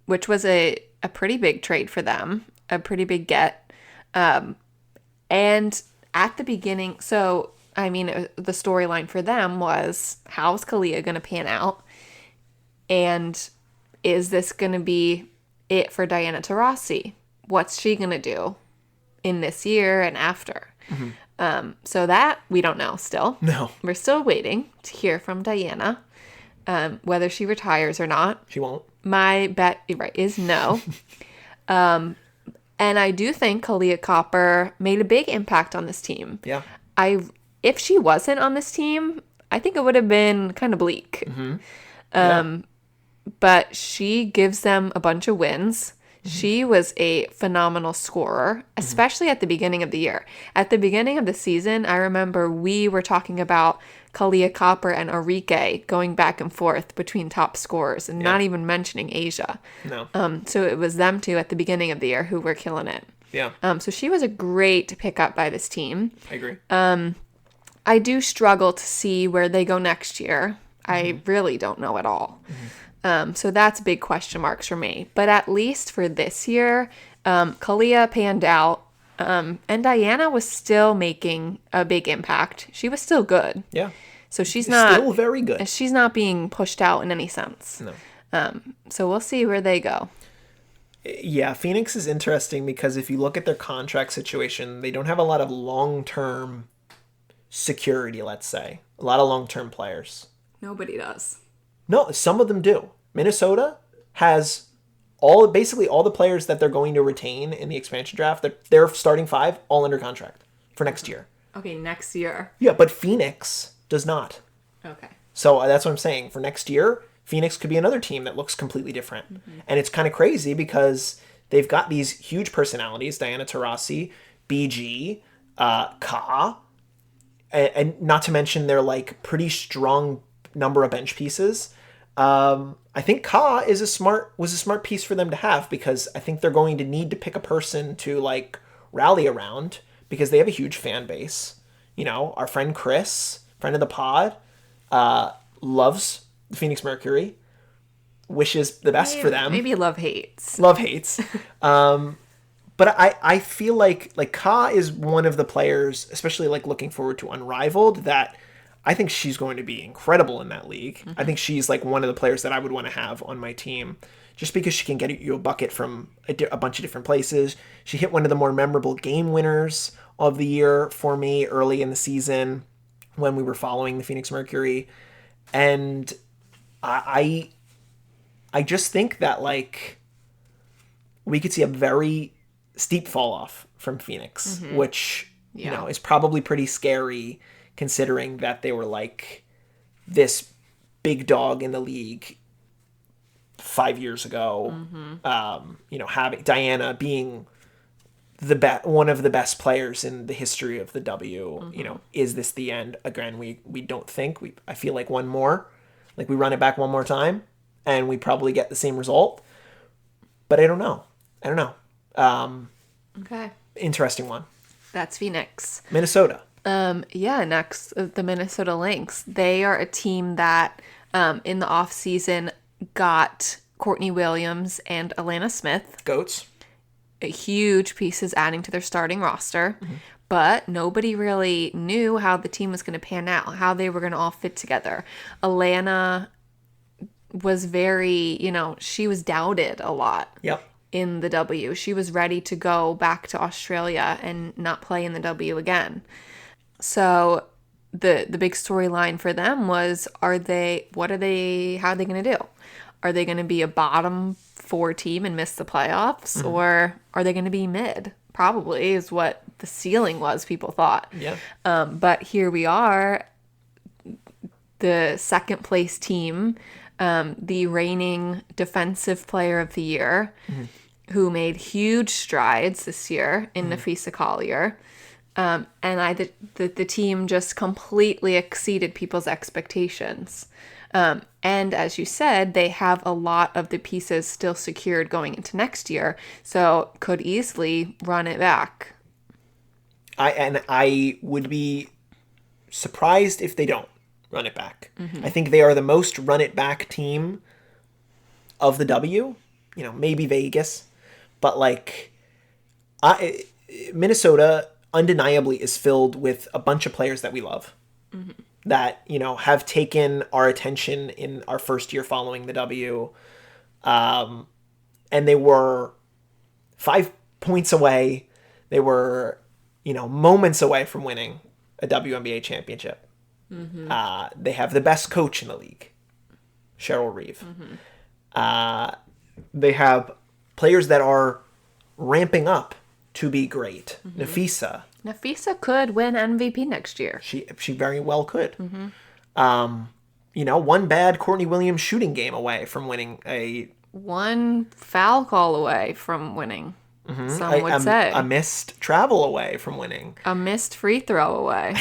which was a pretty big trade for them, a pretty big get. And at the beginning, so, I mean, the storyline for them was, how's Kalia going to pan out? And is this going to be it for Diana Taurasi? What's she going to do in this year and after? So that we don't know still. No. We're still waiting to hear from Diana, whether she retires or not. She won't. My bet, right, is no. And I do think Kalia Copper made a big impact on this team. Yeah. If she wasn't on this team, I think it would have been kind of bleak. But she gives them a bunch of wins. She was a phenomenal scorer, especially at the beginning of the year. At the beginning of the season, I remember we were talking about Kalia Copper and Enrique going back and forth between top scorers and not even mentioning Asia. No. So it was them two at the beginning of the year who were killing it. Yeah. So she was a great pickup by this team. I agree. I do struggle to see where they go next year. I really don't know at all. So that's big question marks for me. But at least for this year, Kalia panned out. And Diana was still making a big impact. She was still good. Yeah. So she's not still very good. She's not being pushed out in any sense. No. So we'll see where they go. Yeah, Phoenix is interesting because if you look at their contract situation, they don't have a lot of long-term security, let's say. A lot of long-term players. Nobody does. No, some of them do. Minnesota has basically all the players that they're going to retain in the expansion draft. Their starting five all under contract for next year. Okay, next year. Yeah, but Phoenix does not. Okay. So that's what I'm saying. For next year, Phoenix could be another team that looks completely different. And it's kind of crazy because they've got these huge personalities, Diana Taurasi, BG, Ka, and not to mention their like pretty strong number of bench pieces. I think Ka was a smart piece for them to have because I think they're going to need to pick a person to like rally around because they have a huge fan base. You know, our friend Chris, friend of the pod, loves the Phoenix Mercury, wishes the best for them. Maybe love hates. Love hates. But I feel like Ka is one of the players, especially like looking forward to Unrivaled, that I think she's going to be incredible in that league. I think she's like one of the players that I would want to have on my team just because she can get you a bucket from a bunch of different places. She hit one of the more memorable game winners of the year for me early in the season when we were following the Phoenix Mercury. And I just think that like we could see a very steep fall off from Phoenix, which, you know, is probably pretty scary considering that they were like this big dog in the league 5 years ago. You know, having Diana being one of the best players in the history of the W. You know, is this the end? Again, we don't think. I feel like one more, like we run it back one more time, and we probably get the same result. But I don't know. Okay. Interesting one. That's Phoenix. Minnesota. Next, the Minnesota Lynx. They are a team that in the offseason got Courtney Williams and Alana Smith. Goats. Huge pieces adding to their starting roster. But nobody really knew how the team was going to pan out, how they were going to all fit together. Alana was very, she was doubted a lot. Yep. In the W. She was ready to go back to Australia and not play in the W again. So the big storyline for them was, how are they going to do? Are they going to be a bottom 4 team and miss the playoffs? Or are they going to be mid? Probably is what the ceiling was, people thought. Yeah. But here we are, the second place team, the reigning defensive player of the year, who made huge strides this year in Nafisa Collier. And the team just completely exceeded people's expectations. And as you said, they have a lot of the pieces still secured going into next year, so could easily run it back. I would be surprised if they don't run it back. I think they are the most run it back team of the W. Maybe Vegas, but Minnesota undeniably is filled with a bunch of players that we love. That, have taken our attention in our first year following the W. And they were 5 points away. They were, moments away from winning a WNBA championship. They have the best coach in the league, Cheryl Reeve. They have players that are ramping up to be great. Nafisa could win MVP next year. She very well could. One bad Courtney Williams shooting game away from winning one foul call away from winning. Some would say a missed travel away from winning. A missed free throw away.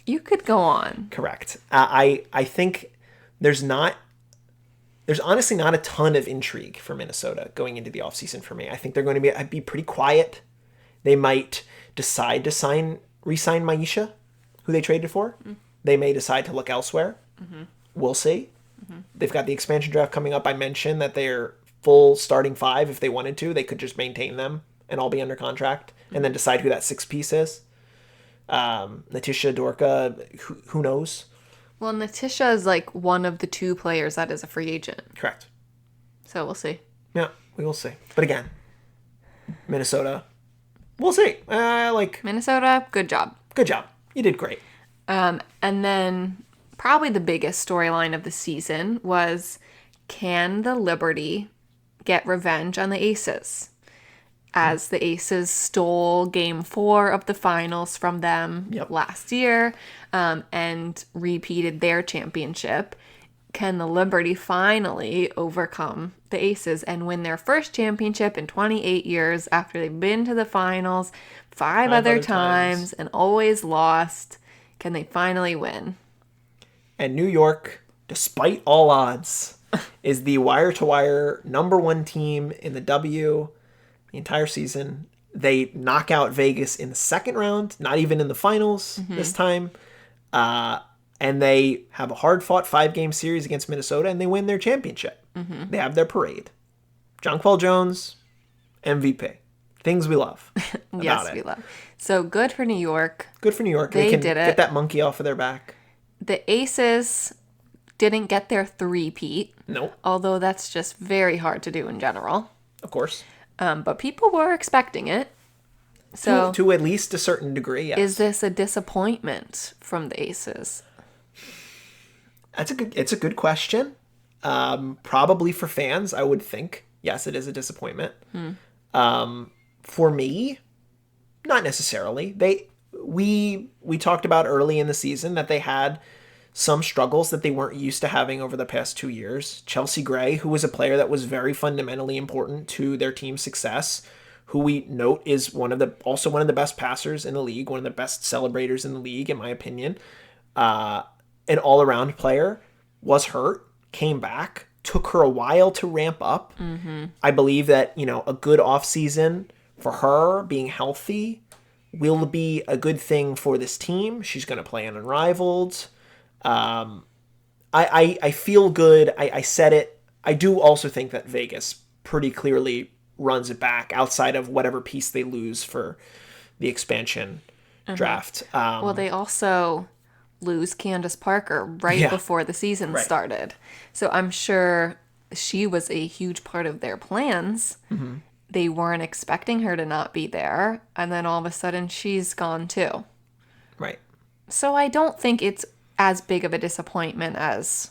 You could go on. Correct. I think there's honestly not a ton of intrigue for Minnesota going into the offseason for me. I think they're going to be pretty quiet. They might decide to re-sign Maisha, who they traded for. They may decide to look elsewhere. We'll see. They've got the expansion draft coming up. I mentioned that they're full starting 5 if they wanted to. They could just maintain them and all be under contract and then decide who that 6th piece is. Natisha, Dorka, who knows? Well, Natisha is one of the 2 players that is a free agent. Correct. So we'll see. Yeah, we will see. But again, Minnesota, we'll see. Minnesota, good job. Good job. You did great. And then probably the biggest storyline of the season was, can the Liberty get revenge on the Aces? As the Aces stole Game 4 of the finals from them last year and repeated their championship, can the Liberty finally overcome the Aces and win their first championship in 28 years after they've been to the finals 5 other times and always lost? Can they finally win? And New York, despite all odds, is the wire-to-wire #1 team in the W the entire season. They knock out Vegas in the second round, not even in the finals this time. And they have a hard-fought 5-game series against Minnesota, and they win their championship. They have their parade. Jonquel Jones, MVP. Things we love. Yes, we love. So good for New York. Good for New York. They can did it. Get that monkey off of their back. The Aces didn't get their three-peat. Nope. Although that's just very hard to do in general. Of course. But people were expecting it. So to at least a certain degree, yes. Is this a disappointment from the Aces? It's a good question. Probably for fans, I would think. Yes, it is a disappointment. For me, not necessarily. We talked about early in the season that they had some struggles that they weren't used to having over the past 2 years. Chelsea Gray, who was a player that was very fundamentally important to their team's success, who we note is also one of the best passers in the league, one of the best celebrators in the league, in my opinion. An all-around player, was hurt, came back, took her a while to ramp up. I believe that, a good offseason for her, being healthy, will be a good thing for this team. She's going to play in Unrivaled. I feel good. I said it. I do also think that Vegas pretty clearly runs it back outside of whatever piece they lose for the expansion draft. Well, they also lose Candace Parker before the season started. So I'm sure she was a huge part of their plans. They weren't expecting her to not be there. And then all of a sudden she's gone too. Right. So I don't think it's as big of a disappointment as,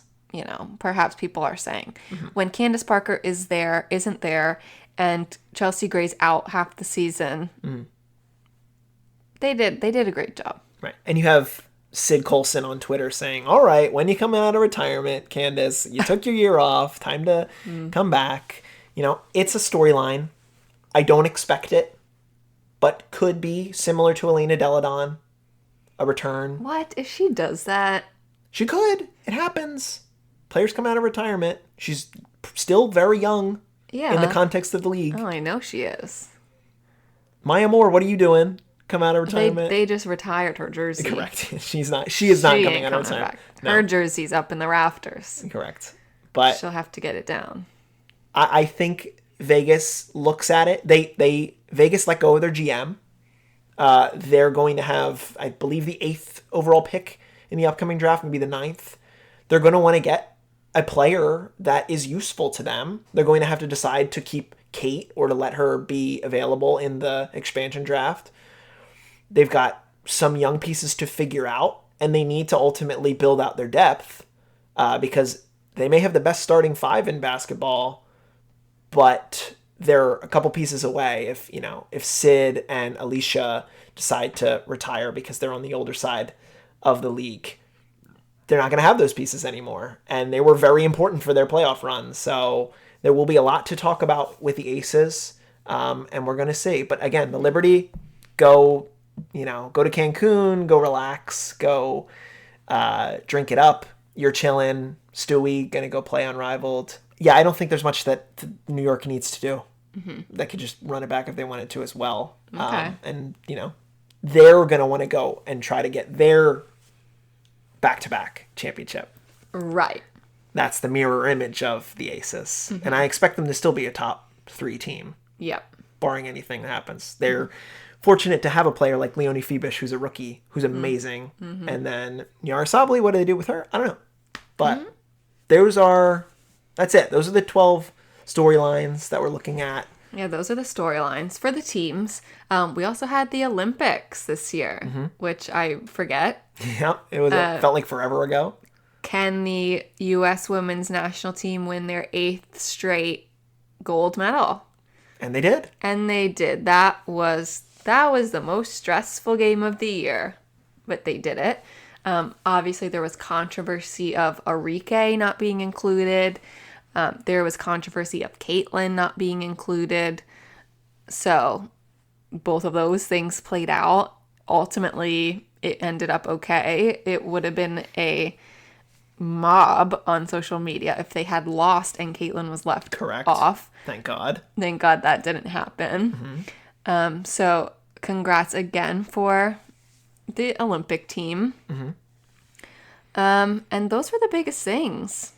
perhaps people are saying. When Candace Parker isn't there, and Chelsea Gray's out half the season, they did a great job. Right. And you have Sid Colson on Twitter saying, all right, when you come out of retirement, Candace, you took your year off, time to come back. It's a storyline. I don't expect it, but could be similar to Elena Deladon. A return. What? If she does that? She could. It happens. Players come out of retirement. She's still very young in the context of the league. Oh, I know she is. Maya Moore, what are you doing? Come out of retirement. They just retired her jersey. Correct. She is not coming out of retirement. Back. No. Her jersey's up in the rafters. Correct. But she'll have to get it down. I think Vegas looks at it. Vegas let go of their GM. They're going to have, I believe, the 8th overall pick in the upcoming draft, maybe the 9th. They're going to want to get a player that is useful to them. They're going to have to decide to keep Kate or to let her be available in the expansion draft. They've got some young pieces to figure out, and they need to ultimately build out their depth because they may have the best starting 5 in basketball, but they're a couple pieces away if Sid and Alicia decide to retire because they're on the older side of the league. They're not going to have those pieces anymore, and they were very important for their playoff run. So there will be a lot to talk about with the Aces, and we're going to see. But again, the Liberty, go to Cancun, go relax, go drink it up. You're chilling. Stewie going to go play Unrivaled. Yeah, I don't think there's much that New York needs to do. Mm-hmm. They could just run it back if they wanted to as well. Okay. They're going to want to go and try to get their back-to-back championship. Right. That's the mirror image of the Aces. Mm-hmm. And I expect them to still be a top 3 team. Yep. Barring anything that happens. They're fortunate to have a player like Leonie Fibish, who's a rookie, who's amazing. Mm-hmm. And then Yara Sabli, what do they do with her? I don't know. But that's it. Those are the 12 storylines that we're looking at. Yeah, those are the storylines for the teams. We also had the Olympics this year, which I forget. Yeah, it felt like forever ago. Can the U.S. women's national team win their 8th straight gold medal? And they did. That was the most stressful game of the year, but they did it. Obviously, there was controversy of Arike not being included. There was controversy of Caitlin not being included. So both of those things played out. Ultimately, it ended up okay. It would have been a mob on social media if they had lost and Caitlin was left off. Thank God. Thank God that didn't happen. Mm-hmm. So congrats again for the Olympic team. Mm-hmm. And those were the biggest things.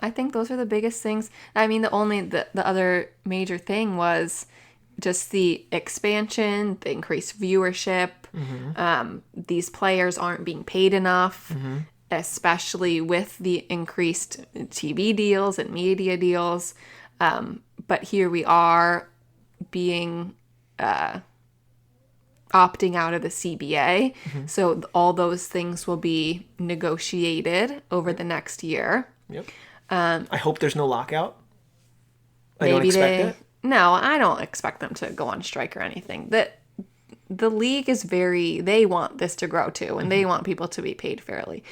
I think those are the biggest things. I mean, the other major thing was just the expansion, the increased viewership. Mm-hmm. These players aren't being paid enough, especially with the increased TV deals and media deals. But here we are being opting out of the CBA. Mm-hmm. So all those things will be negotiated over the next year. Yep. I hope there's no lockout. I don't expect it. No, I don't expect them to go on strike or anything. The league is they want this to grow too, and they want people to be paid fairly.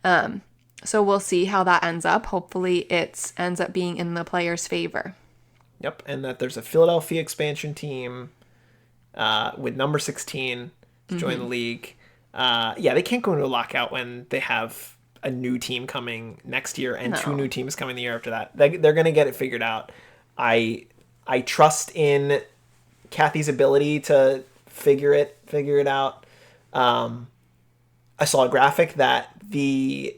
Mm-hmm. So we'll see how that ends up. Hopefully it ends up being in the players' favor. Yep, and that there's a Philadelphia expansion team with number 16 to join the league. They can't go into a lockout when they have a new team coming next year and 2 new teams coming the year after that. They're going to get it figured out. I trust in Kathy's ability to figure it out. I saw a graphic that the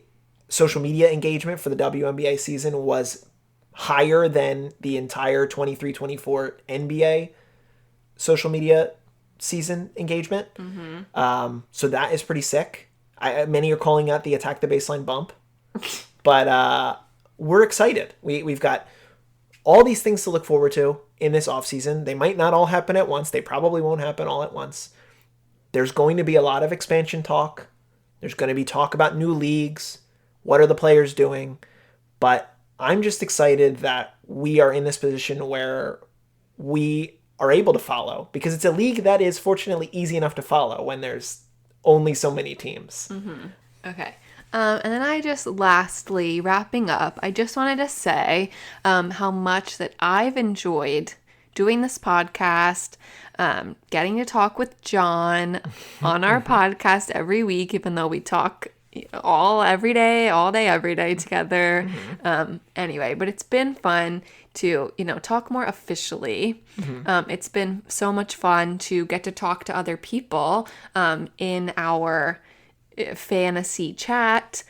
social media engagement for the WNBA season was higher than the entire 23-24 NBA social media season engagement. Mm-hmm. So that is pretty sick. Many are calling out the attack the baseline bump, but we're excited. We've got all these things to look forward to in this offseason. They might not all happen at once. They probably won't happen all at once. There's going to be a lot of expansion talk. There's going to be talk about new leagues. What are the players doing? But I'm just excited that we are in this position where we are able to follow, because it's a league that is fortunately easy enough to follow when there's only so many teams. Mm-hmm. Okay. And then lastly, wrapping up, I just wanted to say how much that I've enjoyed doing this podcast, getting to talk with John on our podcast every week, even though we talk every day, all day, every day together. Anyway, but it's been fun to, talk more officially. It's been so much fun to get to talk to other people in our fantasy chat,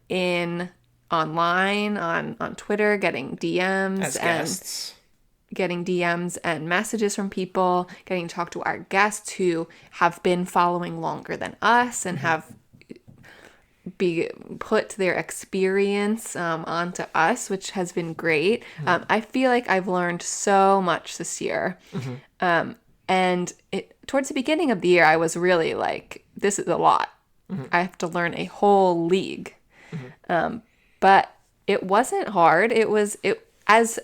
in online, on Twitter, getting DMs As guests. getting DMs and messages from people, getting to talk to our guests who have been following longer than us and have put their experience onto us, which has been great. I feel like I've learned so much this year. And towards the beginning of the year, I was really like, this is a lot. I have to learn a whole league. But it wasn't hard. It was as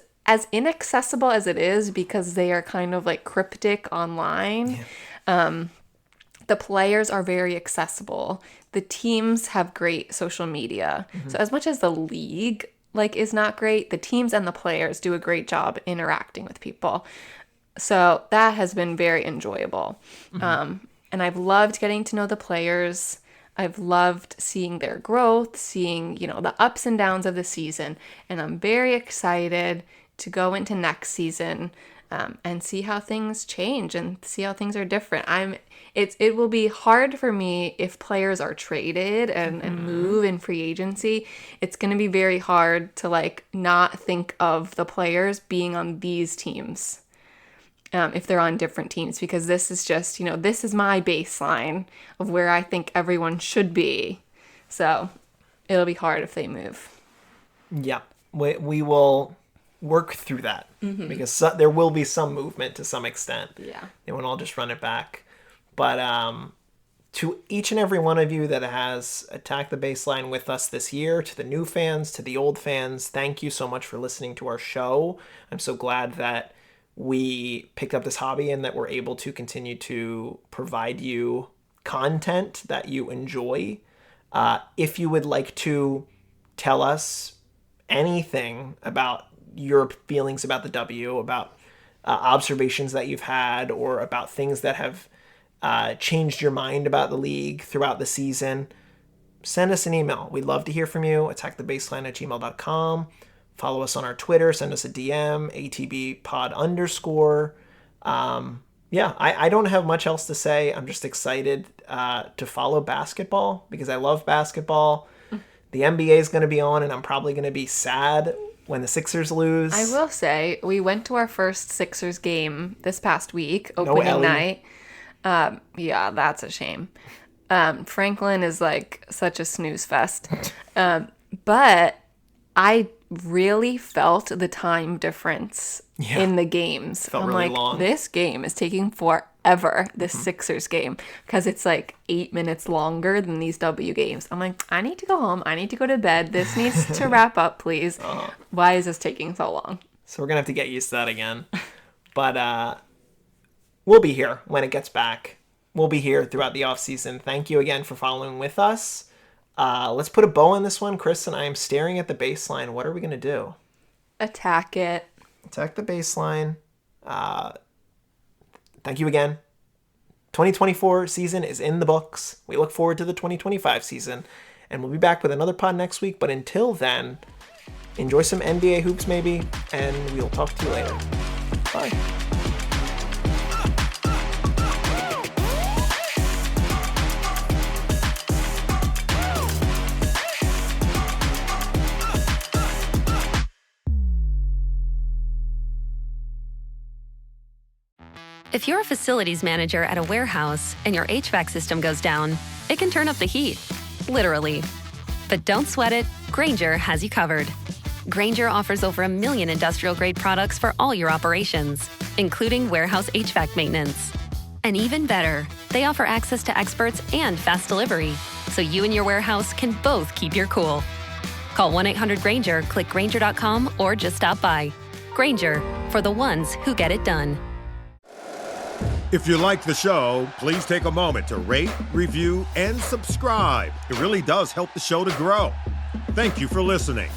inaccessible as it is because they are kind of like cryptic online. The players are very accessible. The teams have great social media. So as much as the league is not great, the teams and the players do a great job interacting with people. So that has been very enjoyable. And I've loved getting to know the players. I've loved seeing their growth, seeing, the ups and downs of the season. And I'm very excited to go into next season and see how things change and see how things are different. It will be hard for me if players are traded and move in free agency. It's going to be very hard to not think of the players being on these teams if they're on different teams, because this is just, this is my baseline of where I think everyone should be. So it'll be hard if they move. Yeah, we will work through that because there will be some movement to some extent. Yeah. They won't all just run it back. But to each and every one of you that has attacked the baseline with us this year, to the new fans, to the old fans, thank you so much for listening to our show. I'm so glad that we picked up this hobby and that we're able to continue to provide you content that you enjoy. If you would like to tell us anything about your feelings about the W, about observations that you've had, or about things that have changed your mind about the league throughout the season, send us an email. We'd love to hear from you. attackthebaseline@gmail.com. Follow us on our Twitter. Send us a DM, ATBpod_. I don't have much else to say. I'm just excited to follow basketball because I love basketball. The NBA is going to be on, and I'm probably going to be sad when the Sixers lose. I will say, we went to our first Sixers game this past week, opening night. Yeah, that's a shame. Franklin is such a snooze fest. But I really felt the time difference in the games. Felt really long. This game is taking forever, this Sixers game, because it's 8 minutes longer than these W games. I'm like, I need to go home. I need to go to bed. This needs to wrap up, please. Why is this taking so long? So we're going to have to get used to that again. But we'll be here when it gets back. We'll be here throughout the off season. Thank you again for following with us. Let's put a bow on this one. Kristen, I am staring at the baseline. What are we going to do? Attack it. Attack the baseline. Thank you again. 2024 season is in the books. We look forward to the 2025 season. And we'll be back with another pod next week. But until then, enjoy some NBA hoops maybe. And we'll talk to you later. Bye. If you're a facilities manager at a warehouse and your HVAC system goes down, it can turn up the heat, literally. But don't sweat it, Grainger has you covered. Grainger offers over 1 million industrial-grade products for all your operations, including warehouse HVAC maintenance. And even better, they offer access to experts and fast delivery, so you and your warehouse can both keep your cool. Call 1-800-GRAINGER, click Grainger.com, or just stop by. Grainger, for the ones who get it done. If you like the show, please take a moment to rate, review, and subscribe. It really does help the show to grow. Thank you for listening.